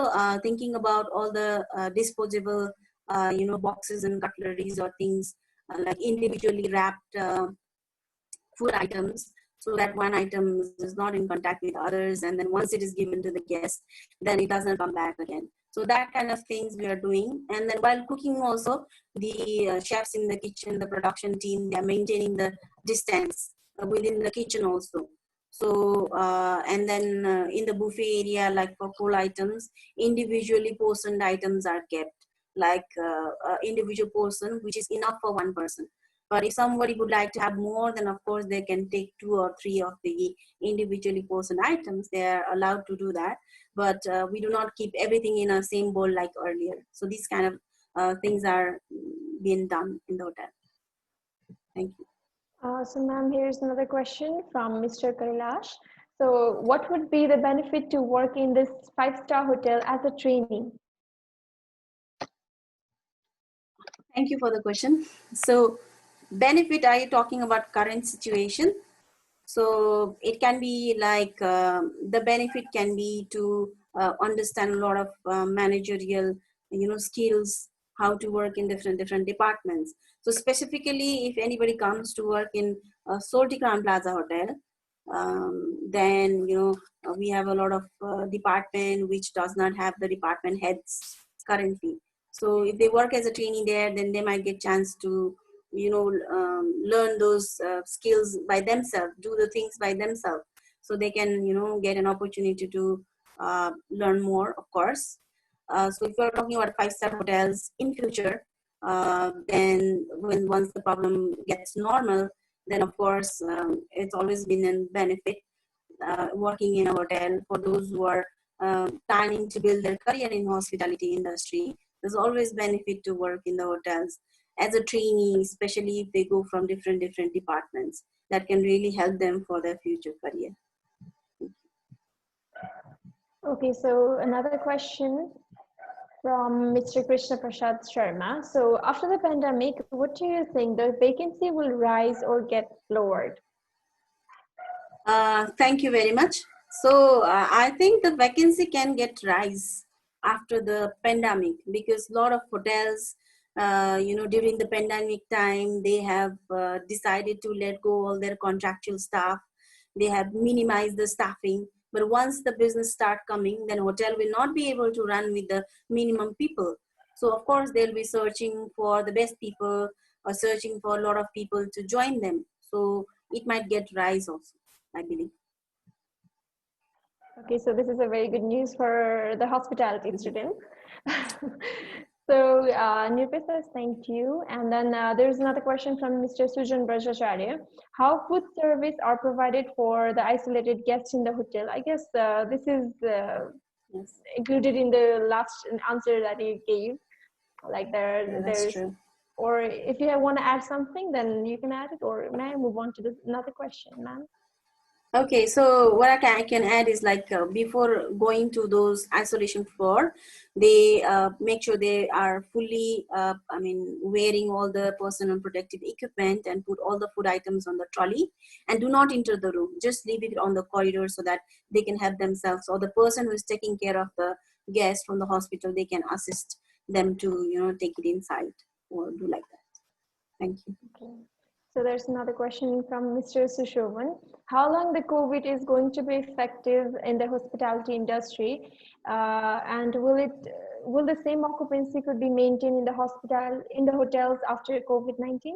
thinking about all the disposable, boxes and cutleries or things like individually wrapped food items, so that one item is not in contact with others, and then once it is given to the guest, then it doesn't come back again. So that kind of things we are doing. And then while cooking also, the chefs in the kitchen, the production team, they are maintaining the distance within the kitchen also. So and then in the buffet area, like for cold items, individually portioned items are kept, like individual portion which is enough for one person. But if somebody would like to have more, then of course they can take 2 or 3 of the individually portioned items. They are allowed to do that. But we do not keep everything in a same bowl like earlier. So these kind of things are being done in the hotel. Thank you. So ma'am, here's another question from Mr. Kailash. So what would be the benefit to work in this 5-star hotel as a trainee? Thank you for the question. So benefit, are you talking about current situation? So it can be like the benefit can be to understand a lot of managerial, skills, how to work in different departments. So specifically, if anybody comes to work in Soaltee Crowne Plaza Hotel, then we have a lot of department which does not have the department heads currently. So if they work as a trainee there, then they might get chance to learn those skills by themselves, do the things by themselves, so they can get an opportunity to learn more, of course. So if we're talking about 5-star hotels in future, then once the problem gets normal, then of course it's always been a benefit working in a hotel for those who are planning to build their career in hospitality industry. There's always benefit to work in the hotels as a trainee, especially if they go from different departments. That can really help them for their future career. Okay, so another question from Mr. Krishna Prasad Sharma. So after the pandemic, what do you think, the vacancy will rise or get lowered? Thank you very much. So I think the vacancy can get rise after the pandemic, because a lot of hotels, during the pandemic time, they have decided to let go all their contractual staff. They have minimized the staffing. But once the business start coming, then hotel will not be able to run with the minimum people. So of course they'll be searching for the best people, or searching for a lot of people to join them. So it might get rise also, I believe. Okay, so this is a very good news for the hospitality student. So Nirpay says thank you. And then there's another question from Mr. Sujan Brajacharya. How food service are provided for the isolated guests in the hotel? I guess this is Yes. included in the last answer that you gave. Like there's, True. or if you want to add something, then you can add it, or may I move on to another question, ma'am? Okay, so what I can add is like before going to those isolation floor, they make sure they are fully, wearing all the personal protective equipment and put all the food items on the trolley, and do not enter the room. Just leave it on the corridor so that they can help themselves, or the person who is taking care of the guest from the hospital, they can assist them to take it inside or do like that. Thank you. Okay. So there's another question from Mr. Sushovan. How long the COVID is going to be effective in the hospitality industry, and will the same occupancy could be maintained in the hotels after COVID-19?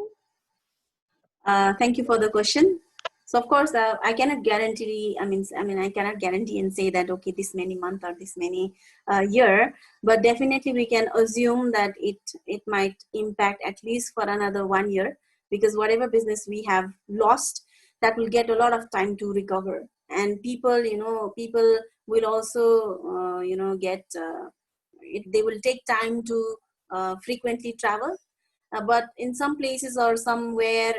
Thank you for the question. So of course, I cannot guarantee. I cannot guarantee and say that okay, this many month or this many year. But definitely, we can assume that it might impact at least for another 1 year, because whatever business we have lost, that will get a lot of time to recover. And people will also get. They will take time to frequently travel, but in some places or somewhere,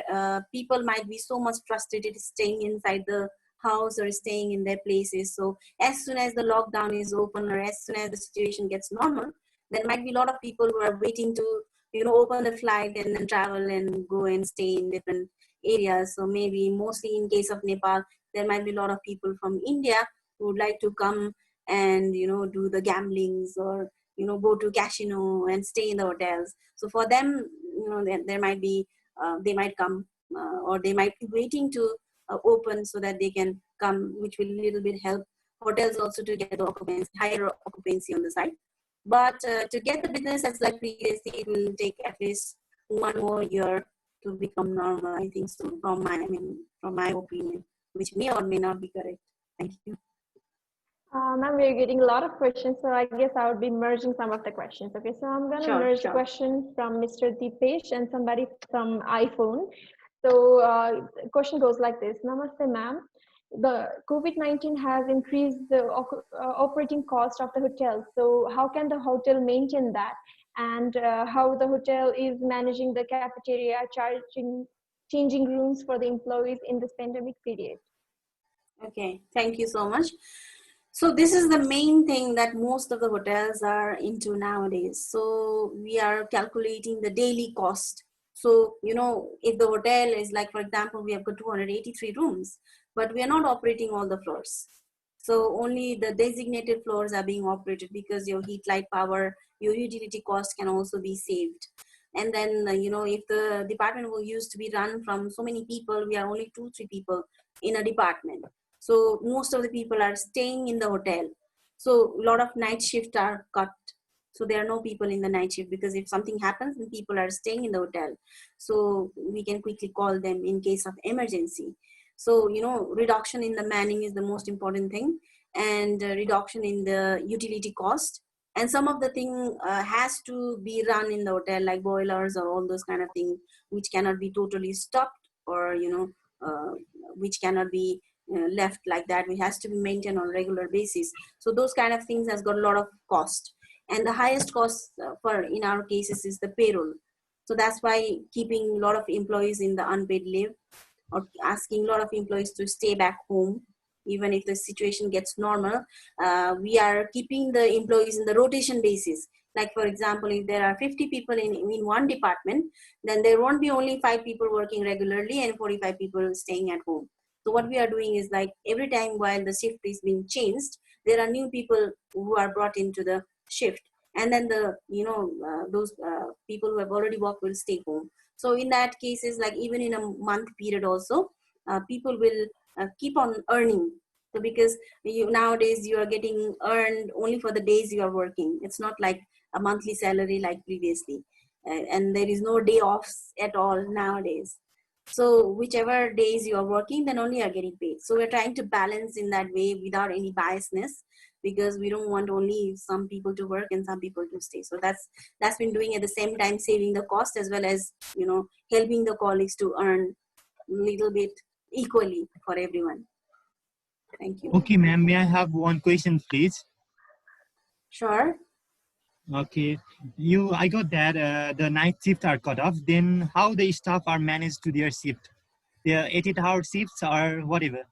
people might be so much frustrated staying inside the house or staying in their places. So as soon as the lockdown is open, or as soon as the situation gets normal, there might be a lot of people who are waiting to open the flight and then travel and go and stay in different areas. So maybe mostly in case of Nepal, there might be a lot of people from India who would like to come and, do the gamblings, or, go to casino and stay in the hotels. So for them, there might be, they might come, or they might be waiting to open so that they can come, which will little bit help hotels also to get the occupancy, higher occupancy on the side. But to get the business as like previously, it will take at least 1 more year to become normal, I think so, from my opinion, which may or may not be correct. Thank you. Ma'am, we're getting a lot of questions, so I guess I would be merging some of the questions. Okay, so I'm going to merge the question from Mr. Deepesh and somebody from iPhone. So the question goes like this. Namaste, ma'am. The COVID-19 has increased the operating cost of the hotel. So how can the hotel maintain that? And how the hotel is managing the cafeteria, changing rooms for the employees in this pandemic period? Okay, thank you so much. So this is the main thing that most of the hotels are into nowadays. So we are calculating the daily cost. So, if the hotel is like, for example, we have got 283 rooms, but we are not operating all the floors. So only the designated floors are being operated, because your heat, light, power, your utility cost can also be saved. And then, if the department will used to be run from so many people, we are only 2-3 people in a department. So most of the people are staying in the hotel. So a lot of night shifts are cut. So there are no people in the night shift, because if something happens, then people are staying in the hotel. So we can quickly call them in case of emergency. So, reduction in the manning is the most important thing, and reduction in the utility cost. And some of the thing has to be run in the hotel, like boilers or all those kind of things, which cannot be totally stopped, or, which cannot be left like that. It has to be maintained on a regular basis. So those kind of things has got a lot of cost. And the highest cost for in our cases is the payroll. So that's why keeping a lot of employees in the unpaid leave, or asking a lot of employees to stay back home, even if the situation gets normal. We are keeping the employees in the rotation basis. Like, for example, if there are 50 people in one department, then there won't be only 5 people working regularly and 45 people staying at home. So what we are doing is, like, every time while the shift is being changed, there are new people who are brought into the shift. And then those people who have already worked will stay home. So in that cases, like even in a month period also, people will keep on earning. So because nowadays you are getting earned only for the days you are working. It's not like a monthly salary like previously. And there is no day offs at all nowadays. So whichever days you are working, then only you are getting paid. So we're trying to balance in that way without any biasness, because we don't want only some people to work and some people to stay. So that's been doing at the same time saving the cost, as well as helping the colleagues to earn a little bit equally for everyone. Thank you. Okay, ma'am, may I have one question, please? Sure. Okay, I got that the night shift are cut off. Then how the staff are managed to their shift? Their 8-hour shifts or whatever?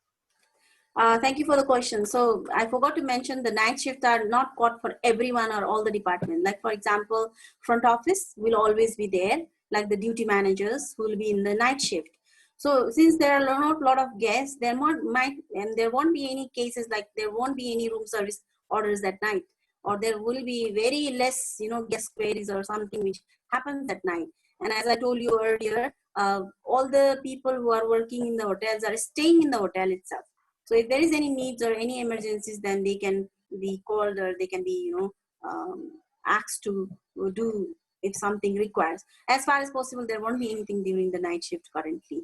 Thank you for the question. So I forgot to mention the night shifts are not caught for everyone or all the department. Like, for example, front office will always be there, like the duty managers who will be in the night shift. So since there are not a lot of guests, there won't be any cases, like there won't be any room service orders at night, or there will be very less, guest queries or something which happens at night. And as I told you earlier, all the people who are working in the hotels are staying in the hotel itself. So if there is any needs or any emergencies, then they can be called, or they can be, asked to do if something requires. As far as possible, there won't be anything during the night shift currently,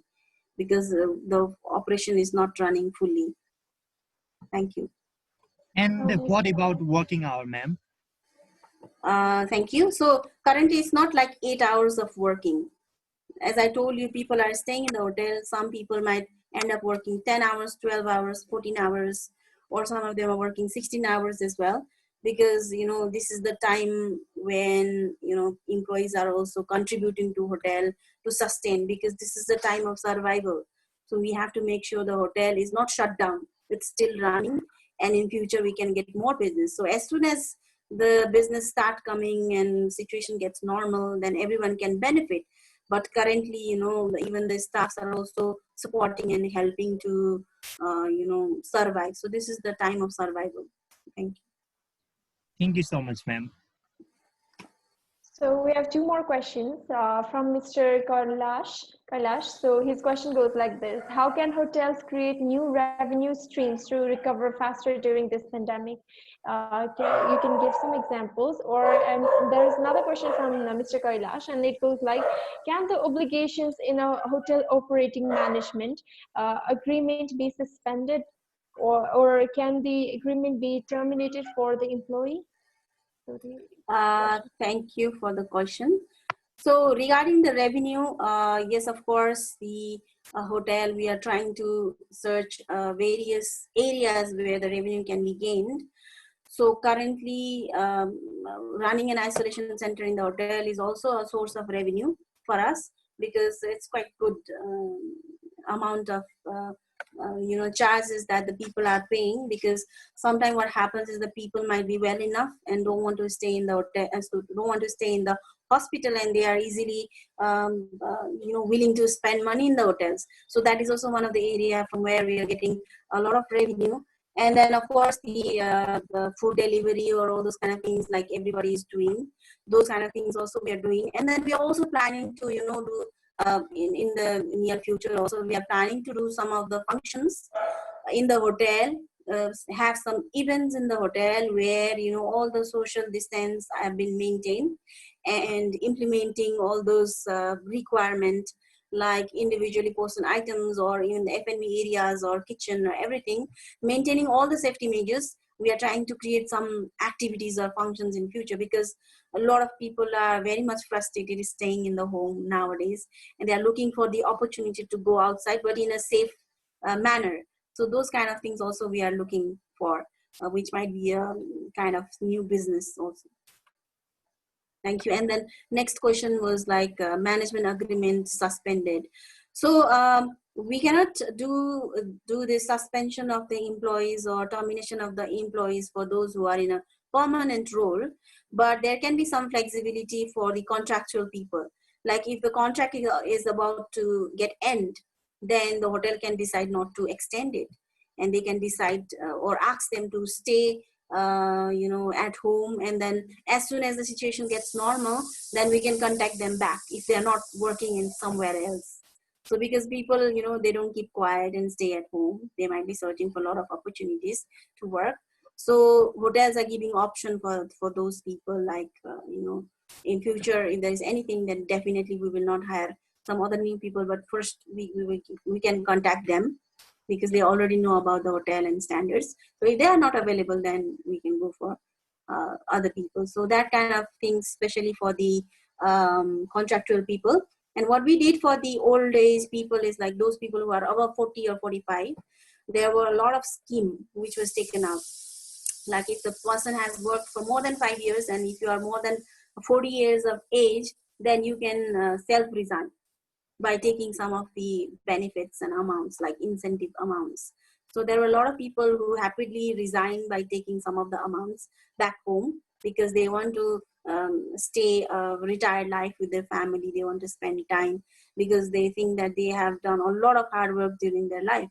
because the operation is not running fully. Thank you. And what about working hour, ma'am? Thank you. So currently it's not like 8 hours of working. As I told you, people are staying in the hotel. Some people might end up working 10 hours, 12 hours, 14 hours, or some of them are working 16 hours as well, because, this is the time when, employees are also contributing to hotel to sustain, because this is the time of survival. So we have to make sure the hotel is not shut down. It's still running, and in future we can get more business. So as soon as the business start coming and situation gets normal, then everyone can benefit. but currently, even the staffs are also supporting and helping to, survive. So this is the time of survival. Thank you. Thank you so much, ma'am. So we have two more questions from Mr. Kailash. So his question goes like this: how can hotels create new revenue streams to recover faster during this pandemic? You can give some examples. Or and there is another question from Mr. Kailash, and it goes like: can the obligations in a hotel operating management agreement be suspended, or can the agreement be terminated for the employee? So Thank you for the question. So regarding the revenue, yes, of course, the hotel, we are trying to search various areas where the revenue can be gained. So currently, running an isolation center in the hotel is also a source of revenue for us, because it's quite good amount of charges that the people are paying. Because sometimes what happens is the people might be well enough and don't want to stay in the hotel, don't want to stay in the hospital, and they are easily willing to spend money in the hotels. So that is also one of the area from where we are getting a lot of revenue. And then of course the food delivery or all those kind of things, like everybody is doing those kind of things also we are doing. And then we are also planning to do in the near future also, we are planning to do some of the functions in the hotel, have some events in the hotel where all the social distance have been maintained, and implementing all those requirements, like individually posted items, or even the F&B areas or kitchen or everything, maintaining all the safety measures. We are trying to create some activities or functions in future, because a lot of people are very much frustrated staying in the home nowadays, and they are looking for the opportunity to go outside, but in a safe manner. So those kind of things also we are looking for, which might be a kind of new business also. Thank you. And then next question was like management agreement suspended. So we cannot do the suspension of the employees or termination of the employees for those who are in a permanent role, but there can be some flexibility for the contractual people. Like if the contract is about to get end, then the hotel can decide not to extend it, and they can decide or ask them to stay at home, and then as soon as the situation gets normal, then we can contact them back if they're not working in somewhere else. So because people, they don't keep quiet and stay at home, they might be searching for a lot of opportunities to work. So hotels are giving option for those people, like in future, if there is anything, then definitely we will not hire some other new people, but first we can contact them, because they already know about the hotel and standards. So if they are not available, then we can go for other people. So that kind of things, especially for the contractual people. And what we did for the old age people is like those people who are above 40 or 45, there were a lot of scheme which was taken out. Like if the person has worked for more than 5 years, and if you are more than 40 years of age, then you can self-resign by taking some of the benefits and amounts, like incentive amounts. So there were a lot of people who happily resigned by taking some of the amounts back home, because they want to stay a retired life with their family. They want to spend time, because they think that they have done a lot of hard work during their life.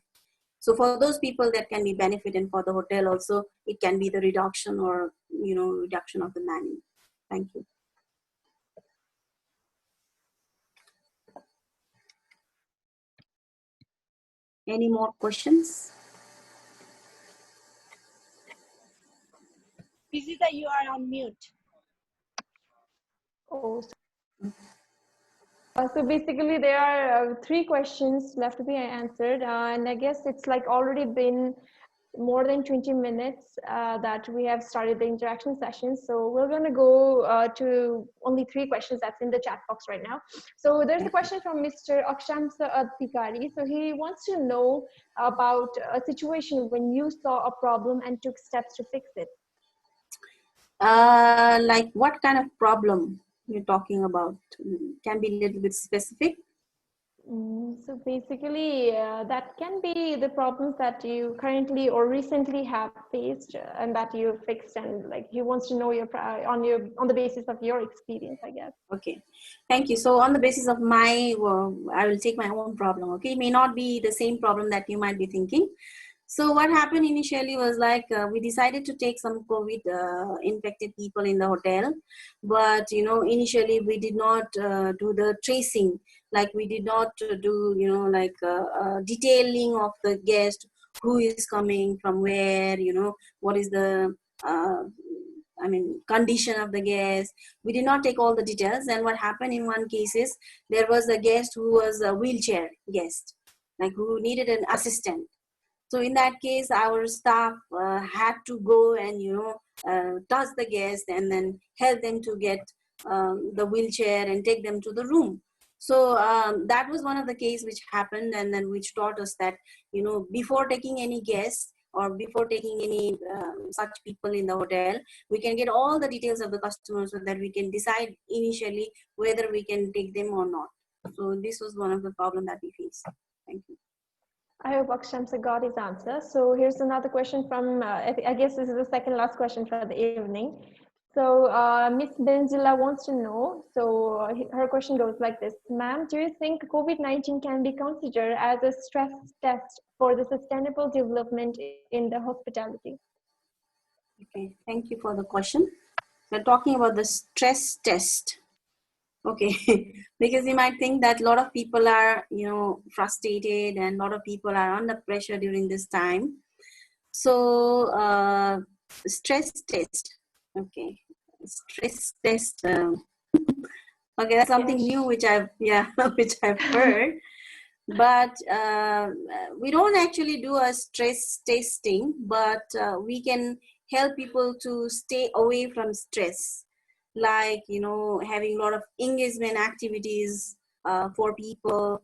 So for those people, that can be benefit, and for the hotel also, it can be the reduction or reduction of the manning. Thank you. Any more questions? Visita, you are on mute. Oh, so basically there are 3 questions left to be answered, and I guess it's like already been more than 20 minutes that we have started the interaction session. So we're going to go to only 3 questions that's in the chat box right now. So there's a question from Mr. Akshamsa Adhikari. So he wants to know about a situation when you saw a problem and took steps to fix it. Like what kind of problem you're talking about? Can be a little bit specific. So basically, that can be the problems that you currently or recently have faced, and that you fixed, and like he wants to know on the basis of your experience, I guess. Okay, thank you. So on the basis of my, I will take my own problem. Okay, it may not be the same problem that you might be thinking. So what happened initially was like we decided to take some COVID infected people in the hotel, but initially we did not do the tracing. Like we did not do like detailing of the guest, who is coming from where, what is the condition of the guest. We did not take all the details. And what happened in one case is there was a guest who was a wheelchair guest, like who needed an assistant. So in that case, our staff had to go and touch the guest and then help them to get the wheelchair and take them to the room. So that was one of the case which happened, and then which taught us that before taking any guests or before taking any such people in the hotel, we can get all the details of the customer so that we can decide initially whether we can take them or not. So this was one of the problem that we faced. Thank you. I hope Akshamsa got his answer. So here's another question from, I guess this is the second last question for the evening. So Miss Benzilla wants to know, so her question goes like this. Ma'am, do you think COVID-19 can be considered as a stress test for the sustainable development in the hospitality? Okay, thank you for the question. We're talking about the stress test. Okay, because you might think that a lot of people are, frustrated, and a lot of people are under pressure during this time. So, stress test. Okay, stress test. Okay, that's something new which I've which I've heard. But we don't actually do a stress testing, but we can help people to stay away from stress, like having a lot of engagement activities for people.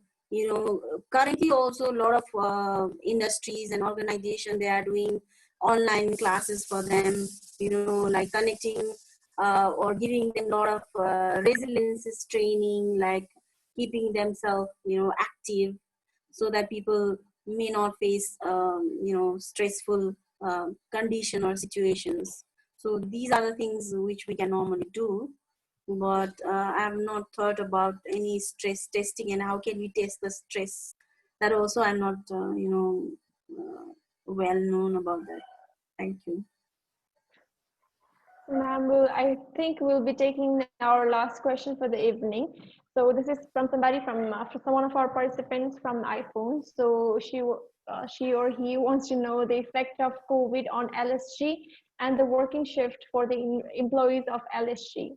Currently also a lot of industries and organizations, they are doing online classes for them, like connecting or giving them a lot of resilience training, like keeping themselves active, so that people may not face stressful condition or situations. So these are the things which we can normally do, but I have not thought about any stress testing and how can we test the stress. That also I'm not well known about that. Thank you. Ma'am, I think we'll be taking our last question for the evening. So this is from somebody from one of our participants from iPhone. So she or he wants to know the effect of COVID on LSG and the working shift for the employees of LSG.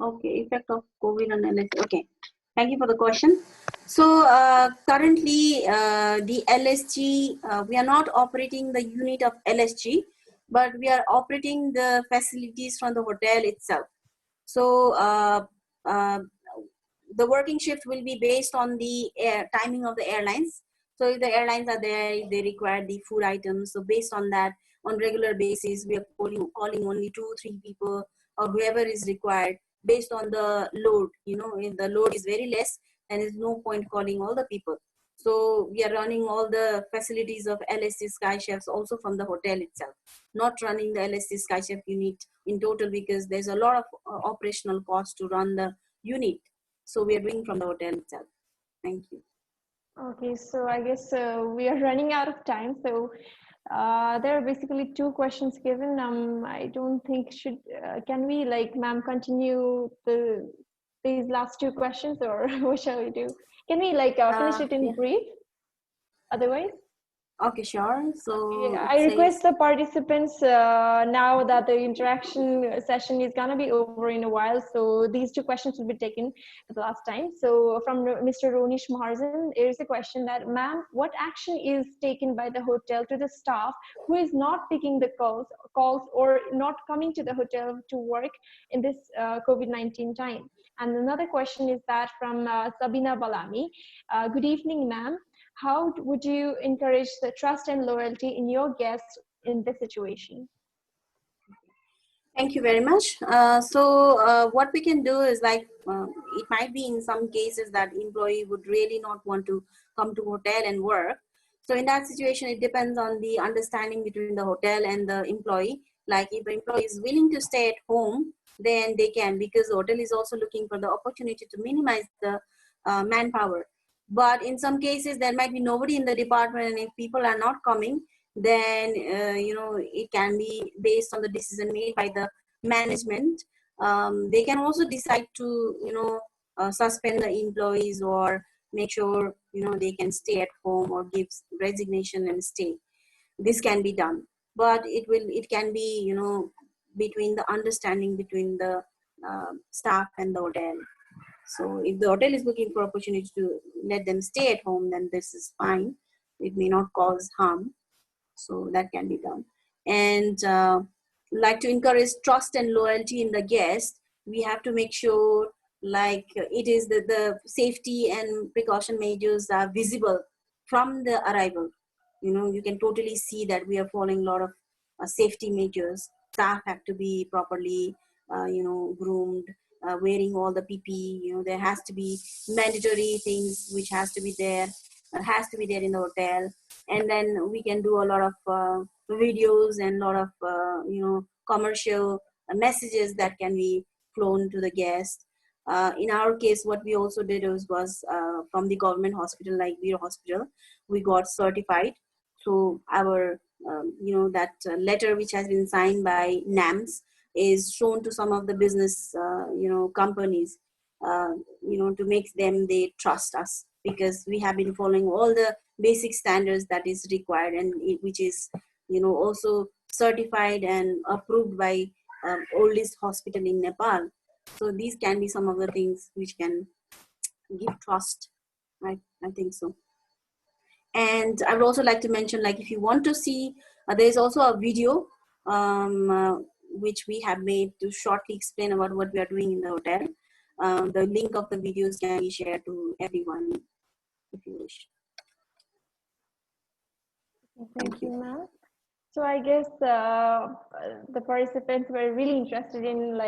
Okay, effect of COVID on LSG. Okay, thank you for the question. So currently the LSG, we are not operating the unit of LSG, but we are operating the facilities from the hotel itself. So the working shift will be based on the timing of the airlines. So if the airlines are there, if they require the food items, so based on that, on regular basis, we are calling only 2-3 people or whoever is required based on the load. If the load is very less, then there's no point calling all the people. So we are running all the facilities of LSC Sky Chefs also from the hotel itself, not running the LSC Sky Chef unit in total, because there's a lot of operational cost to run the unit. So we are doing from the hotel itself. Thank you. Okay, so I guess we are running out of time. So there are basically two questions given. I don't think can we, like, ma'am, continue these last two questions, or what shall we do? Can we finish it in brief? Otherwise. Okay, sure. So I request the participants now that the interaction session is gonna be over in a while, so these two questions will be taken at the last time. So from Mr. Ronish Maharzan, there is a question that, ma'am, what action is taken by the hotel to the staff who is not picking the calls or not coming to the hotel to work in this COVID-19 time? And another question is that from Sabina Balami. Good evening, ma'am. How would you encourage the trust and loyalty in your guests in this situation? Thank you very much. What we can do is like, it might be in some cases that employee would really not want to come to hotel and work. So in that situation, it depends on the understanding between the hotel and the employee. Like if the employee is willing to stay at home, then they can, because the hotel is also looking for the opportunity to minimize the manpower. But in some cases, there might be nobody in the department, and if people are not coming, then it can be based on the decision made by the management. They can also decide to suspend the employees, or make sure they can stay at home, or give resignation and stay. This can be done, but it can be between the understanding between the staff and the hotel. So if the hotel is looking for opportunity to let them stay at home, then this is fine. It may not cause harm, so that can be done. And like to encourage trust and loyalty in the guest, we have to make sure like it is the safety and precaution measures are visible from the arrival. You can totally see that we are following a lot of safety measures. Staff have to be properly groomed, wearing all the ppe. There has to be mandatory things which has to be there, has to be there in the hotel. And then we can do a lot of videos and a lot of commercial messages that can be flown to the guest. In our case, what we also did was from the government hospital like Veer Hospital, we got certified. So our that letter which has been signed by NAMS is shown to some of the business companies, to make them they trust us, because we have been following all the basic standards that is required, and which is also certified and approved by oldest hospital in Nepal. So these can be some of the things which can give trust. I think so. And I would also like to mention, like, if you want to see, there's also a video which we have made to shortly explain about what we are doing in the hotel. The link of the videos can be shared to everyone if you wish. Thank you, ma'am. So I guess the participants were really interested in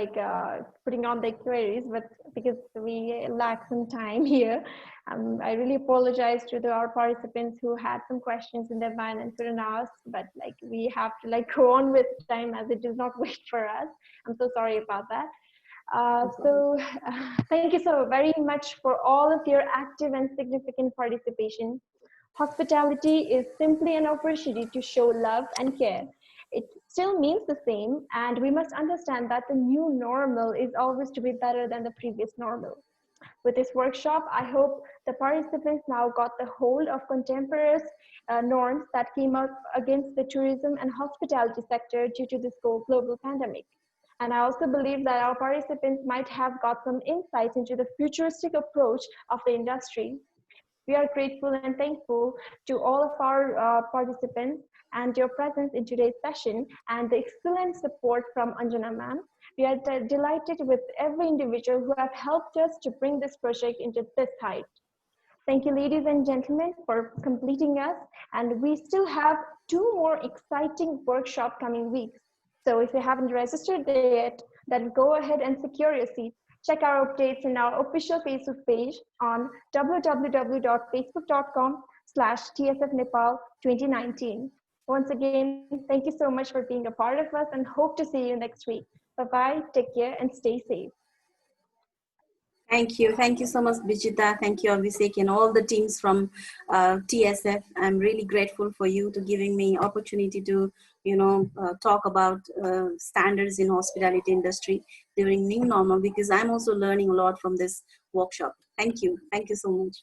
putting on their queries, but because we lack some time here, I really apologize to our participants who had some questions in their mind and couldn't ask. But we have to go on with time, as it does not wait for us. I'm so sorry about that. Thank you so very much for all of your active and significant participation. Hospitality is simply an opportunity to show love and care. It still means the same, and we must understand that the new normal is always to be better than the previous normal. With this workshop, I hope the participants now got the hold of contemporary norms that came up against the tourism and hospitality sector due to this global pandemic. And I also believe that our participants might have got some insights into the futuristic approach of the industry. We are grateful and thankful to all of our participants and your presence in today's session and the excellent support from Anjana ma'am. We are delighted with every individual who have helped us to bring this project into this height. Thank you, ladies and gentlemen, for completing us. And we still have 2 more exciting workshops coming weeks. So if you haven't registered yet, then go ahead and secure your seat. Check our updates in our official Facebook page on www.facebook.com/TSF Nepal 2019. Once again, thank you so much for being a part of us and hope to see you next week. Bye-bye, take care and stay safe. Thank you. Thank you so much, Bijita. Thank you, Abhishek, and all the teams from TSF. I'm really grateful for you to giving me opportunity to, talk about standards in hospitality industry during new normal, because I'm also learning a lot from this workshop. Thank you. Thank you so much.